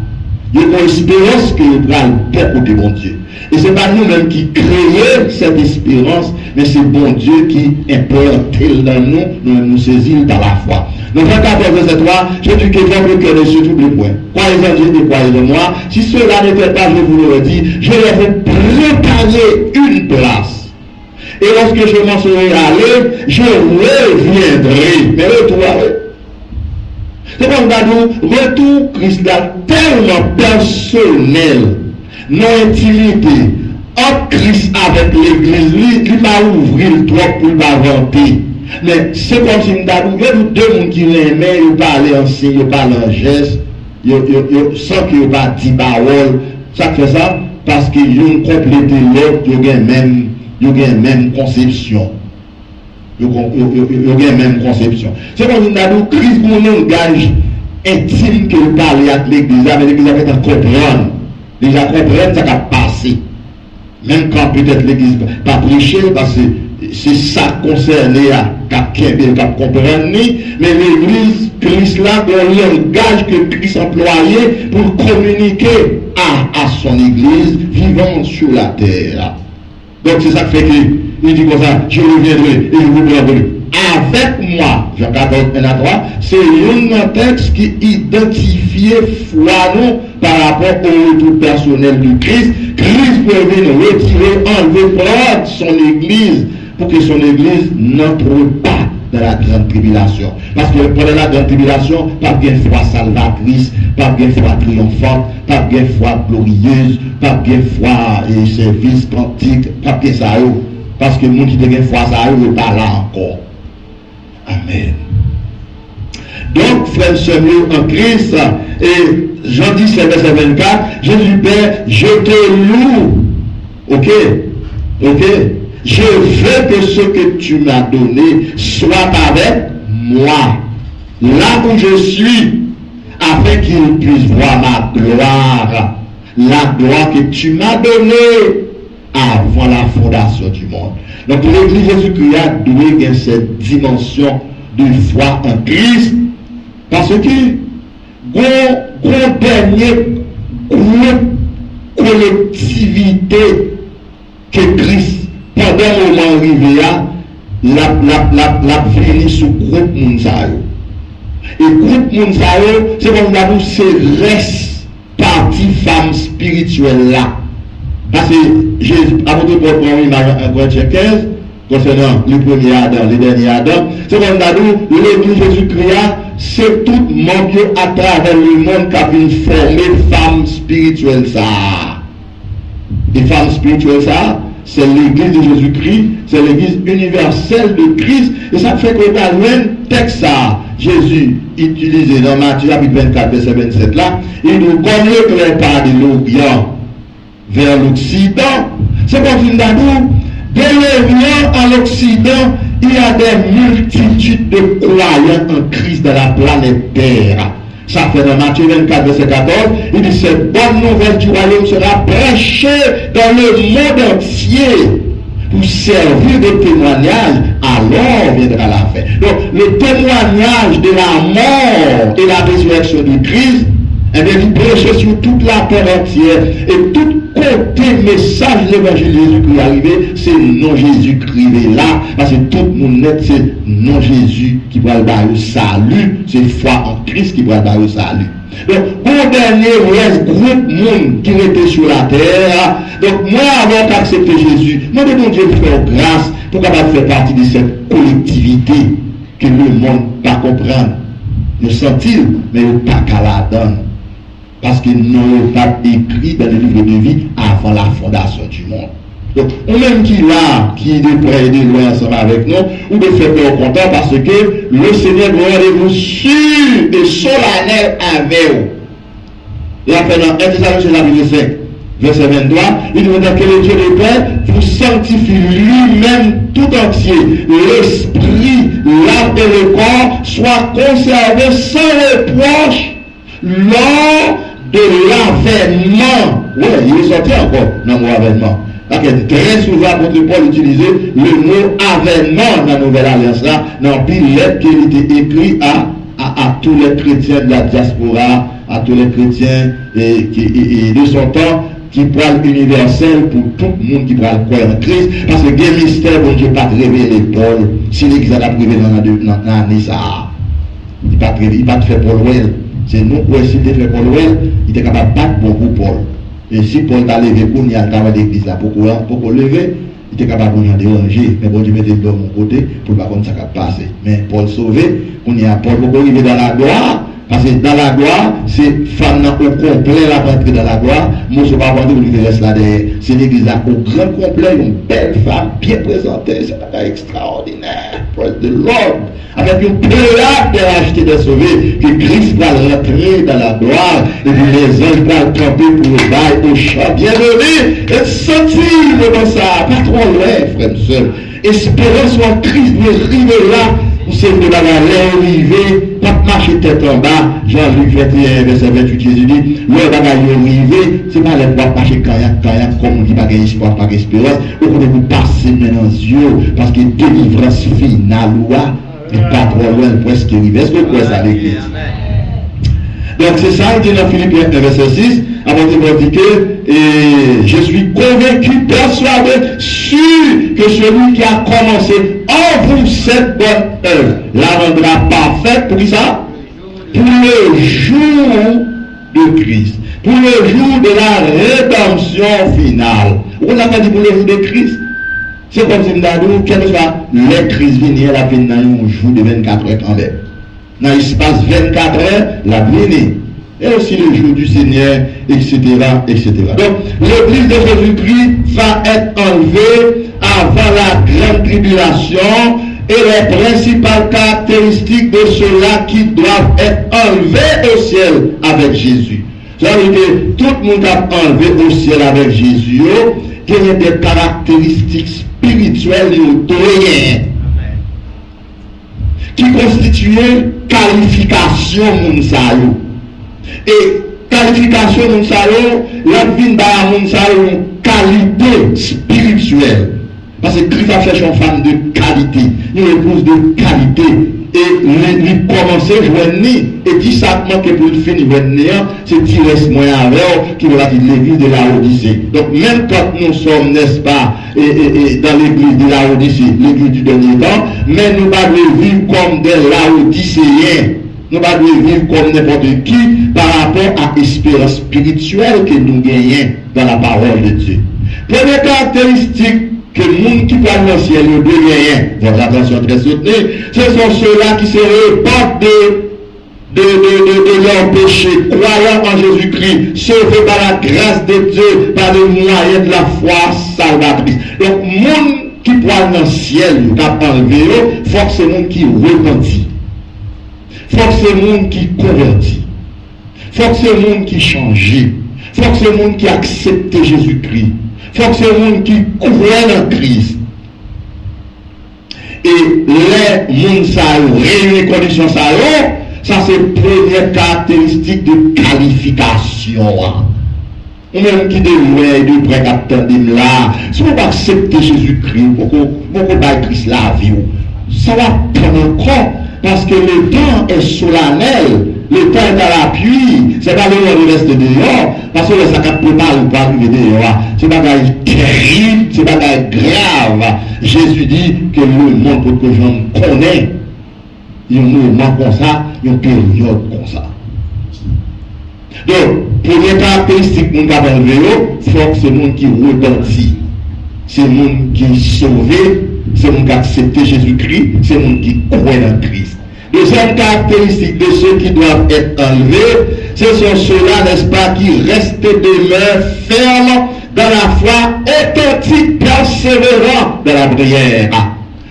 Il y a une espérance que nous allons porter bon Dieu. Et ce n'est pas nous-mêmes qui créons cette espérance, mais c'est bon Dieu qui implante dans nous, nous saisissons par la foi. Donc, en 14, verset 3, Jésus qui est le cœur de ceux tous les points. Croyez en Dieu et croyez en moi. Si cela n'était pas, je vous le redis, je vais vous préparer une place. Et lorsque je m'en serai allé, je reviendrai. Mais retour. C'est comme nous, retour Christ tellement personnel, non intimité, entre Christ avec l'église, il va ouvrir le toit pour l'inventer. Mais c'est comme si nous avons deux personnes qui l'aimaient, ils parlent en signe, ils parlent en geste, sans qu'ils n'aient pas dit parole. Ça fait ça parce qu'ils ont complété l'autre, ils ont la même conception. Ils ont la même conception. C'est comme si nous avons Christ pour un langage intime qu'il parle avec l'église, mais l'église a fait comprendre. Déjà comprendre, ça va passer. Même quand peut-être l'église n'a pas prêché, parce que c'est ça concerné à quelqu'un qui comprendre, mais l'église, Christ là, un langage que Christ employait pour communiquer à son église vivant sur la terre. Donc c'est ça qui fait qu'il dit comme ça, je reviendrai et je vous prendrai. Avec moi, Jean 14, 1 à 3, c'est un texte qui identifie foi nous par rapport au retour personnel du Christ. Christ peut venir retirer, enlever, prendre son église pour que son église n'entre pas dans la grande tribulation. Parce que pendant la grande tribulation, pas bien foi salvatrice, pas bien foi triomphante, pas bien foi glorieuse, pas bien foi et service quantique, pas bien ça. Parce que le monde qui a foi, ça n'est pas là encore. Amen. Donc, frères et sœurs en Christ, et Jean 10, verset 24, Jésus Père, je te loue. Ok? Je veux que ce que tu m'as donné soit avec moi, là où je suis, afin qu'il puisse voir ma gloire, la gloire que tu m'as donnée avant la fondation du monde. Donc l'église Jésus-Christ a doué cette dimension de foi en Christ, parce que gros dernier groupe collectivité que Christ pendant le moment arrivé la venu sous groupe Mounsayo. Et groupe Mounsayo, c'est comme nous c'est reste partie femme spirituelle là. Parce que Jésus, avant de prendre une image en Corinthiens 15, concernant le premier Adam, le dernier Adam, c'est comme nous, l'église Jésus-Christ, c'est tout monde à travers le monde qui a pu former femme spirituelle ça. Et femme spirituelle ça, c'est l'église de Jésus-Christ, c'est l'église universelle de Christ. Et ça fait que dans le même texte ça, Jésus utilisé dans Matthieu chapitre 24, verset 27 là, il nous comme l'éclair par de l'Orient vers l'Occident. C'est comme si nous avons de l'Orient à l'Occident, il y a des multitudes de croyants en Christ dans la planète Terre. Ça fait dans Matthieu 24, verset 14, il dit cette bonne nouvelle du royaume sera prêchée dans le monde entier pour servir de témoignage, alors viendra la fin. Donc, le témoignage de la mort et la résurrection du Christ, eh bien, il prêche sur toute la terre entière. Et tout côté message de l'évangile Jésus-Christ arrivé, c'est non Jésus-Christ là. Parce que tout le monde net, c'est non Jésus qui va le barrer au salut. C'est foi en Christ qui va le barrer au salut. Donc, au dernier reste groupe monde qui était sur la terre. Donc, moi, avant d'accepter Jésus, moi, de mon Dieu, faire grâce pour capable faire partie de cette collectivité que le monde ne pas comprendre. Nous sent-il, mais il pas qu'à la donne. Parce que nous pas écrit dans le livre de vie avant la fondation du monde. Donc, on même qui là, qui est de près et de loin ensemble avec nous, ou de faire peur content parce que le Seigneur doit rendez-vous sûr et solennel avec vous. Et après, dans 1 Thessaloniciens chapitre 5, verset 23, il nous dit que le Dieu de paix vous sanctifie lui-même tout entier. L'esprit, l'âme et le corps soient conservés sans reproche lors de l'avènement. Oui, il est sorti encore dans le mot avènement. Très souvent, l'apôtre Paul utilisait le mot avènement dans la Nouvelle Alliance là, dans une lettre qui était écrite à tous les chrétiens de la diaspora, à tous les chrétiens et de son temps, qui parle universel pour tout le monde qui parle croire en Christ, parce que des mystères, bon Dieu, pas révéler Paul, si l'église a privé dans l'année ça, il pas fait Paul well. C'est nous pour essayer de faire Paul well, il était capable de battre beaucoup Paul. Et si Paul t'a levé pour y aller de l'église là, pour lever, il était capable de déranger, mais bon Dieu mettait de mon côté pour pas comme ça passer. Mais Paul sauvé, on y a Paul pour arriver dans la gloire. Parce que dans la gloire, c'est femme au complet la rentrée dans la gloire. Moi, je ne vais pas vendre l'univers là derrière. C'est l'église là au grand complet, une belle femme bien présentée. C'est pas extraordinaire. Praise the Lord. Avec une pléiade de racheter de sauver, que Christ va rentrer dans la gloire. Et puis les anges vont camper pour le bail au champ. Bienvenue. Et sentir comme ça. Pas trop loin, frère et soeur. Espérance en Christ doit arriver là. C'est de la l'arrivée, pas marcher tête en bas. Jean-Luc 21, verset 28, Jésus dit, le bagage arrivé, c'est pas les bois marcher kayak, comme on dit, pas espoir, pas espérance. Au côté vous passez maintenant aux yeux, parce que délivrance finale, et pas trop loin, presque arrivé. Est-ce que vous pouvez ça l'église? Donc c'est ça, il dit dans Philippiens 1, verset 6, avant de dire que je suis convaincu, persuadé, sûr que celui qui a commencé en vous cette bonne œuvre la rendra parfaite. Pour qui ça? Pour le jour de Christ, pour le jour de la rédemption finale. On a pas dit pour le jour de Christ. C'est comme si nous avons, quel que soit les Christ venir la fin dans un jour de 24 heures quand même. Dans l'espace 24 heures, la venue. Et aussi le jour du Seigneur, etc., etc. Donc, l'église de Jésus-Christ va être enlevée avant la grande tribulation et les principales caractéristiques de ceux-là qui doivent être enlevés au ciel avec Jésus. Ça veut dire que tout le monde a enlevé au ciel avec Jésus, qui a des caractéristiques spirituelles et autoritaires qui constituent qualification Mounsayo. Et qualification Mounsayo, la vie d'un Mounsayo, une qualité spirituelle. Parce que Christ a cherché une femme de qualité, une épouse de qualité. Et lui commencer à joindre, et dit simplement que pour le finir, c'est tirer moins avec qui va dire l'église de la Odyssée. Donc même quand nous sommes, n'est-ce pas, dans l'église de la Odyssée, l'église du dernier temps, mais nous ne devons vivre comme des Laodicéens. Nous ne devons vivre comme n'importe qui par rapport à l'espérance spirituelle que nous gagnons dans la parole de Dieu. Première caractéristique que le monde qui parle dans le ciel ne doit rien, votre attention très soutenue, ce sont ceux-là qui se reportent de leur péché, croyant en Jésus-Christ, sauvés par la grâce de Dieu, par le moyen de la foi salvatrice. Donc, le monde qui parle dans le ciel, il a enlevé, il faut que c'est le monde qui repentit. Il faut que c'est le monde qui convertit. Il faut que c'est le monde qui change. Il faut que c'est le monde qui accepte Jésus-Christ. Il faut que c'est le monde qui croit en Christ. Et les mondes ça réunissent les conditions ça, Ça, c'est la première caractéristique de qualification. Ou même qui de loin et de près qu'attendez là, si vous acceptez Jésus-Christ, vous pas Christ la vie, ça va prendre encore, parce que le temps est solennel, le temps est à l'appui, c'est pas le moment de rester dehors, parce que ça ne peut pas arriver dehors, c'est pas terrible, c'est pas grave. Jésus dit que le monde pour que j'en connais, il y a un moment comme ça, il y a une période comme ça. Donc, première caractéristique que nous avons enlevé, il faut que c'est le monde qui repentit. C'est le monde qui est sauvé, c'est le monde qui a accepté Jésus-Christ, c'est le monde qui croit en Christ. Deuxième caractéristique de ceux qui doivent être enlevés, ce sont ceux-là, n'est-ce pas, qui restent demeurent fermes dans la foi, authentique, persévérant dans la prière.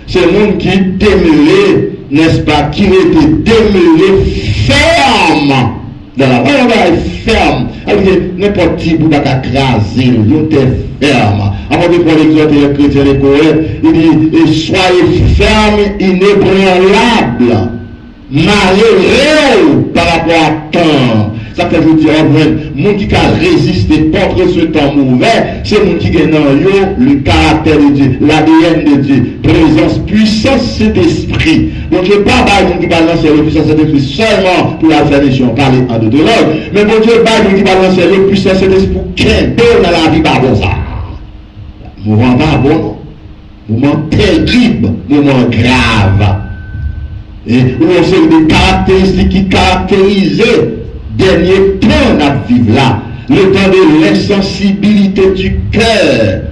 C'est le monde qui demeure, n'est-ce pas, qui était demeuré ferme dans la foi, ferme. N'importe qui bout d'à craser, il était ferme. Avant de prendre l'exemple des chrétiens des Corées, il dit, soyez fermes, inébranlables, malheureux par rapport à temps. Ça fait vous dire, le monde qui a résisté contre ce temps mauvais, c'est le monde qui a dans le caractère de Dieu, l'ADN de Dieu, présence, puissance, cet esprit. Donc je ne vais pas parler de qui balance le puissance, cet esprit seulement pour la tradition, parler en d'autres langues, mais mon Dieu, qui balance le puissance, cet esprit pour qu'un peu dans la vie, pas bon ça. Mouvement pas bon, mouvement terrible, mouvement grave. Et on sait des caractéristiques qui caractérisaient dernier temps à vivre là, le temps de l'insensibilité du cœur.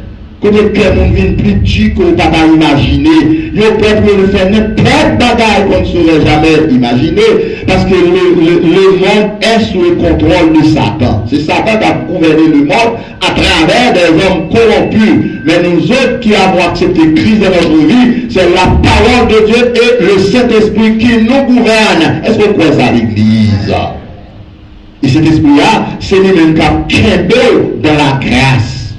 Quand le cœur nous vient plus dur qu'on ne peut pas imaginer, il peut faire n'importe bagaille qu'on ne saurait jamais imaginer, parce que le monde est sous le contrôle de Satan. C'est Satan qui a gouverné le monde à travers des hommes corrompus. Mais nous autres qui avons accepté Christ dans notre vie, c'est la parole de Dieu et le Saint-Esprit qui nous gouverne. Est-ce qu'on croit ça à l'Église? Et cet esprit-là, c'est lui-même qui a dans la grâce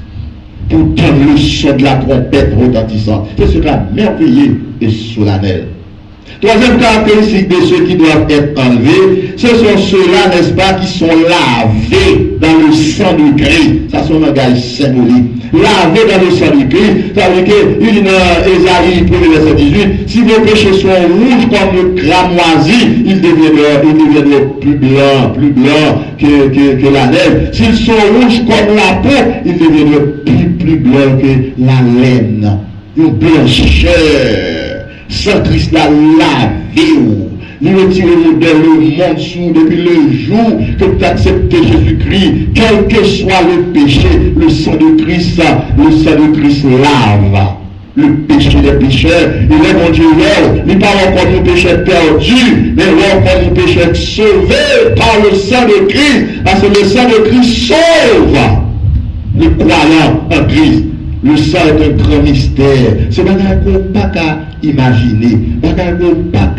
pour donner le son de la trompette retentissante. C'est ce cas merveilleux et solennel. Troisième caractéristique de ceux qui doivent être enlevés, ce sont ceux-là, n'est-ce pas, qui sont lavés dans le sang du Christ. Ça, c'est un langage symbolique. Lavés dans le sang du Christ, ça veut dire qu'il dit dans Ésaïe 1er verset 18, si vos péchés sont rouges comme le cramoisi, ils deviendront plus blancs que la neige. S'ils sont rouges comme la peau, ils deviendront plus blancs que la laine. Une blancheur. Sans Christ l'a lavé. Il retire le monde sous depuis le jour que tu as accepté Jésus-Christ. Quel que soit le péché, le sang de Christ lave. Le péché des pécheurs, il est mon Dieu, il parle encore de péchés perdus, mais encore de péchés sauvés par le sang de Christ, parce que le sang de Christ sauve le croyant en Christ. Le sang est un grand mystère. C'est pas qu'on ne peut pas imaginer, pas qu'on ne peut pas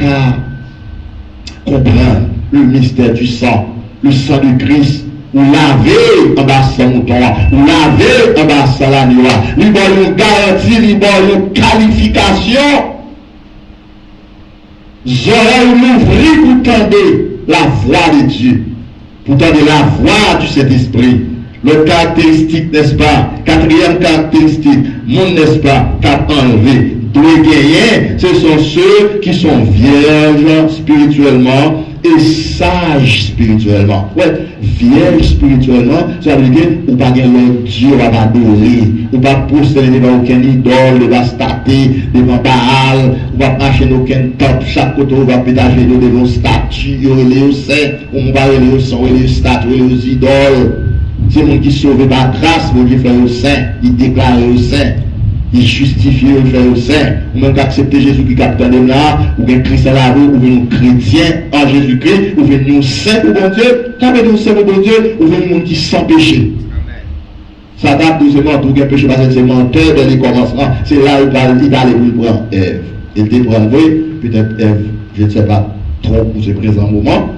comprendre le mystère du sang. Le sang du Christ, ou laver en bas sans mouton, ou laver en bas sans l'agneau. Il y a une garantie, il y a une qualification. J'aurais ouvert pour tendre la voix de Dieu, pour tendre la voix du Saint-Esprit. Le caractéristique, n'est-ce pas? Quatrième caractéristique, mon n'est-ce pas, qu'a enlevé. Doit gagner, ce sont ceux qui sont vierges spirituellement et sages spirituellement. Ouais, vierge spirituellement, ça veut dire, ou pas gagner Dieu, on va adorer, ou pas poster devant aucun idole, devant statue, devant Baal, ou pas marcher dans aucun temple, chaque côté, on va pédager devant statue, les saints, on va aller au sang, les statues, les idoles. C'est mon qui sauvé par grâce, mon Dieu fait au saint, il déclare au saint, il justifie au fait au saint, ou même accepter Jésus qui capte de là, ou bien Christ à la rue, ou bien chrétien en Jésus-Christ, ou bien nous saints pour bon Dieu, quand nous saints pour bon Dieu, ou bien le monde qui sans péché. Ça date doucement, tout bien péché, parce que c'est menteur dès les commencements, c'est là où il allait vous prendre Ève. Il te prend, peut-être Ève, je ne sais pas trop pour ce présent moment,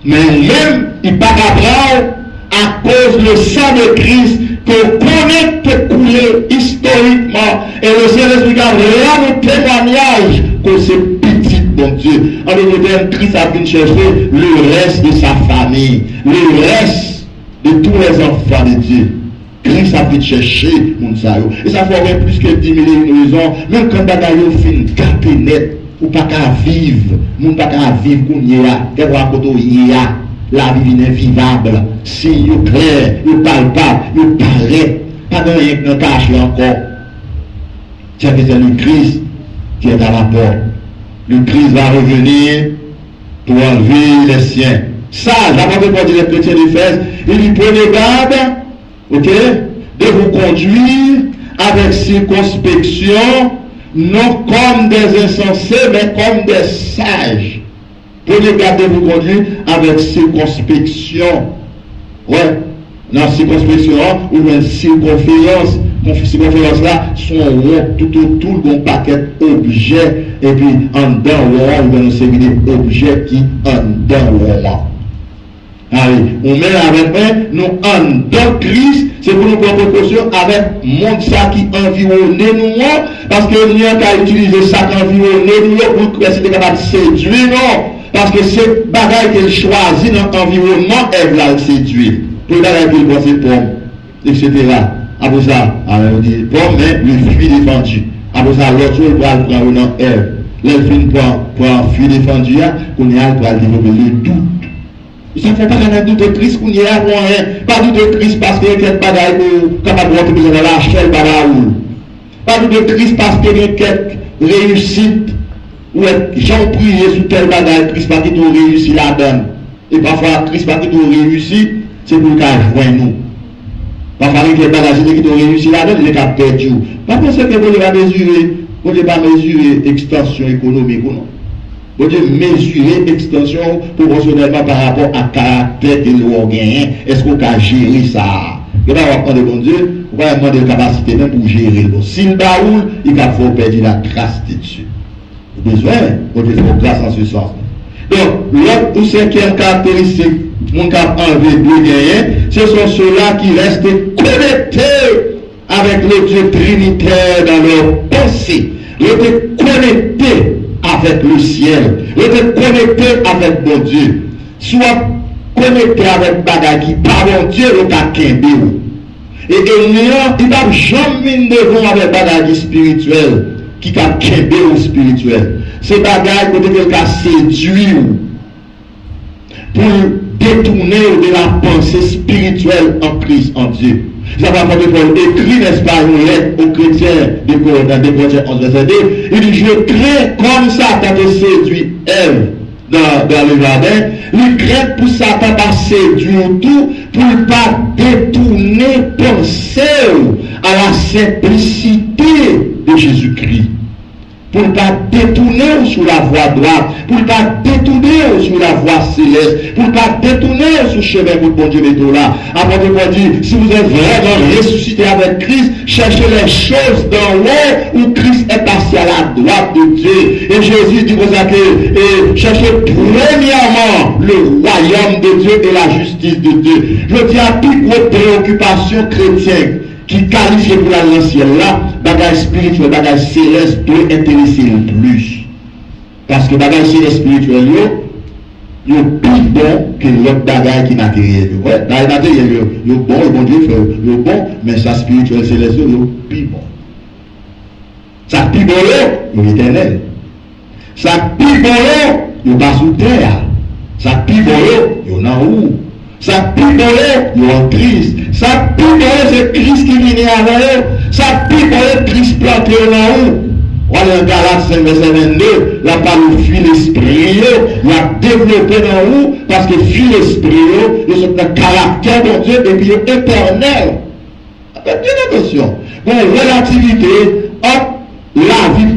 mais même, il part à prendre à cause du sang de Christ qu'on connaît peut couler historiquement et le Saint-Esprit a là le témoignage que c'est petit bon Dieu. En d'autres termes, Christ a pu chercher le reste de sa famille, le reste de tous les enfants de Dieu. Christ a pu chercher mon sayo. Et ça ferait plus que 10 000 raisons. Même quand bagaille fin capé net, ou pas qu'à vivre, mon pas qu'à vivre qu'on y a, qu'à voir côté y a, la vie est vivable. Si yo clair, yo palpable, yo paraît, pas de rien que caché encore. C'est le Christ qui est à la porte. Le Christ va revenir pour enlever les siens. Ça, l'apôtre Paul dit les chrétiens d'Éphèse, il dit prenez garde, ok, de vous conduire avec circonspection, non comme des insensés, mais comme des sages. Prenez garde de vous conduire avec circonspection. Ouais, dans circonspection, ou une circonférence. Circonférence là, sont tout autour d'un paquet d'objets, et puis en dedans, on va nous servir des objets qui en dedans. Allez, on met avec eux, nous en dedans Christ, c'est pour nous prendre précaution avec le monde ça qui environne nous, parce que nous n'avons qu'à utiliser ça qui environne nous pour que c'est capable de séduire, non. Parce que c'est bagaille qu'elle choisit dans l'environnement, elle va le séduire. Pour bagaille qu'elle pense pomme, etc. Après ça, on dit pomme, mais le fruit défendu. Après ça, l'autre chose va le prendre dans elle. L'elfine pour un fruit défendu, qu'on y a pour développer le doute. Ça ne fait pas qu'on a doute de Christ, qu'on y a rien. Pas doute de Christ parce qu'il y a quelques bagailles capable de rentrer dans la chaîne, pas doute de Christ parce qu'il y a quelques réussites. Ou j'en prie sur tel bagage, Christ pas qui t'a réussi la donne. Et parfois, Christ pas qui t'a réussi, c'est pour qu'il joigne nous. Parfois, avec les bagages qui t'a réussi la donne, il est capable de perdre. Pas penser que vous ne pas mesurer extension économique ou non. Vous devez mesurer extension proportionnellement par rapport à caractère que nous avons gagné. Est-ce qu'on peut gérer ça? Vous n'avez pas prendre de bon Dieu, vous n'avez pas de capacité même pour gérer. Si le baoul, il va falloir perdre la grâce de Dieu. Besoin, on peut faire grâce en ce sens. Donc, l'autre ou cinquième caractéristique, mon cap enlevé de gagner, ce sont ceux-là qui restent connectés avec le Dieu trinitaire dans leur pensée. Ils étaient connectés avec le ciel. Ils étaient connectés avec mon Dieu. Soit connectés avec bagaille qui par mon Dieu, le kakembe. Et il n'y a jamais devant avec bagaille spirituel. Qui a kébé au spirituel. C'est bagaille côté quelqu'un séduit pour détourner de la pensée spirituelle en Christ, en Dieu. Ça va faire Paul écrit, n'est-ce pas, une lettre aux chrétiens dans 2 Corinthiens 11, verset 2. Il dit, je crains comme Satan te séduit Ève dans le jardin. Il craint pour Satan de séduire tout pour ne pas détourner penser à la simplicité de Jésus-Christ. Pour ne pas détourner sur la voie droite, pour ne pas détourner sur la voie céleste, pour ne pas détourner sur le chemin pour bon Dieu de là. Après, on dit, si vous êtes vraiment ressuscité avec Christ, cherchez les choses dans l'eau où Christ est passé à la droite de Dieu. Et Jésus dit comme ça que cherchez premièrement le royaume de Dieu et la justice de Dieu. Je dis à toute votre préoccupation chrétienne qui qualifie pour la ciel là, bagage spirituel, bagage céleste peut intéresser le plus. Parce que bagage céleste spirituel, il est plus bon que l'autre bagage qui est matériel. Ouais, dans le matériel, il est bon, le bon Dieu fait, il est bon, mais ça spirituel céleste, il est plus bon. Ça plus bon, il est éternel. Ça plus bon, il est pas sous terre. Ça plus bon, il est en haut. Ça picolait, il y a un Christ. Ça picolait, c'est Christ qui vient avec eux. Ça picolait, Christ planté en haut. On est en Galates 5, verset 22. La parole fuit l'esprit, il a développé en haut, parce que fuit l'esprit, il y a un caractère de Dieu et puis éternel. Faites bien attention. Bon, relativité, hop, la vie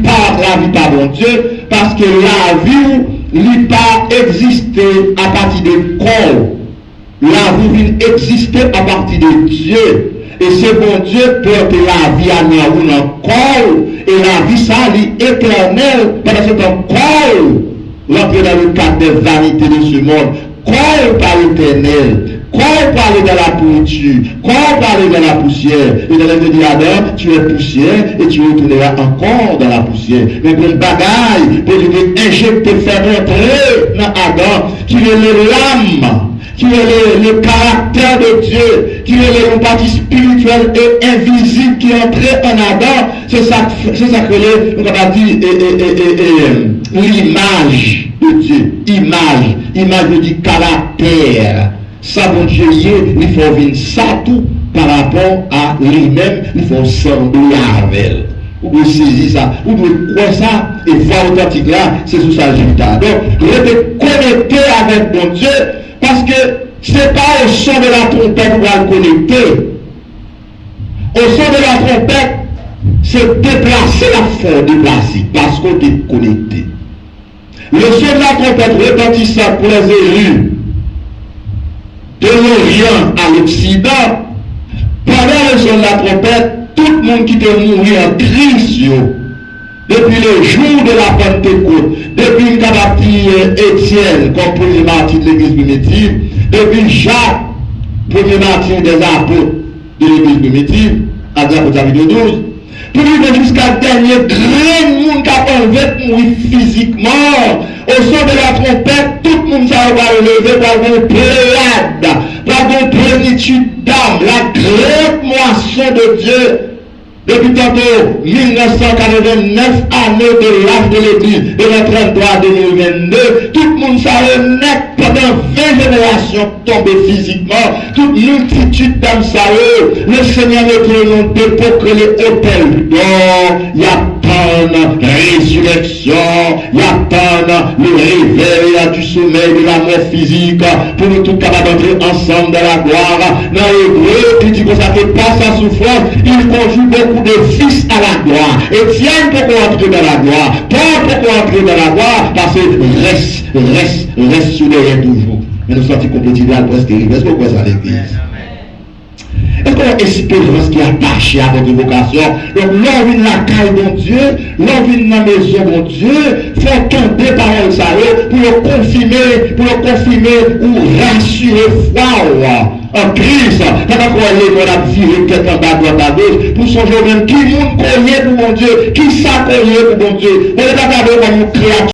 par bon Dieu, parce que la vie, il pas existé à partir de corps. La vie vient exister à partir de Dieu. Et c'est bon Dieu porte la vie à nous encore. Et la vie, ça, est éternelle. Parce que c'est un corps. L'entrée dans le cadre des vanités de ce monde. Corps par éternel. Quand on parlait de la pourriture, quand on parlait de la poussière, l'Éternel te dit Adam, tu es poussière et tu retourneras encore dans la poussière. Mais pour une bagaille, pour te injecter, faire rentrer dans Adam, qui est l'âme, qui est le caractère de Dieu, qui est le partie spirituelle et invisible qui est entré en Adam, c'est ça que nous avons dit l'image de Dieu, image du caractère. Ça, bon Dieu, il faut venir ça tout par rapport à lui-même, il faut sembler avec elle. Vous pouvez saisir ça, vous pouvez croire ça et voir authentique là, c'est sous sa résultat. Donc, restez connecté avec mon Dieu, parce que ce n'est pas au son de la trompette qu'on va le connecter. Au son de la trompette, c'est déplacer la force, déplacer, parce qu'on est connecté. Le son de la trompette retentissant pour les élus de l'Orient à l'Occident, pendant le son de la trompette, tout le monde qui était mort en Christ, depuis le jour de la Pentecôte, depuis le Capati Étienne, comme premier martyr de l'église primitive, depuis Jacques, premier martyr des apôtres de l'église primitive, à l'apôtre 12, pour lui jusqu'à dernier grand monde qui a enlevé mourir physiquement, au son de la trompette, tout le monde va lever par une pléiade, par une plénitude d'âme, la grande moisson de Dieu. Depuis tantôt 1989 années de l'âge de l'église, de la 33 à 2022, tout le monde s'est net pendant 20 générations tombé physiquement, toute multitude d'âmes s'est le Seigneur notre nom dépôt que les hôtels d'or, il y a tant de résurrection, il y a tant le réveil du sommeil de la mort physique, pour nous tous capables d'entrer ensemble dans la gloire. Dans l'hébreu, qui dit que ça fait pas sa souffrance, il conjugue beaucoup de fils à la gloire. Étienne, pourquoi entrer dans la gloire? Paul, pourquoi entrer dans la gloire? Parce que reste sur les rien toujours. Mais nous sommes complètement presque arrivés. Est-ce que vous croyez ça l'église? Est-ce qu'on a espérance qui est attachée à votre vocation? Donc, l'on vient la caille de Dieu, l'on vient dans la maison de Dieu, faut entendre des paroles ça pour le confirmer ou rassurer foi en Christ. Quand on a viré quelqu'un à gauche, pour songer même qui monde connaît pour mon Dieu, qui ça connaît pour mon Dieu. On est d'accord comme une créature.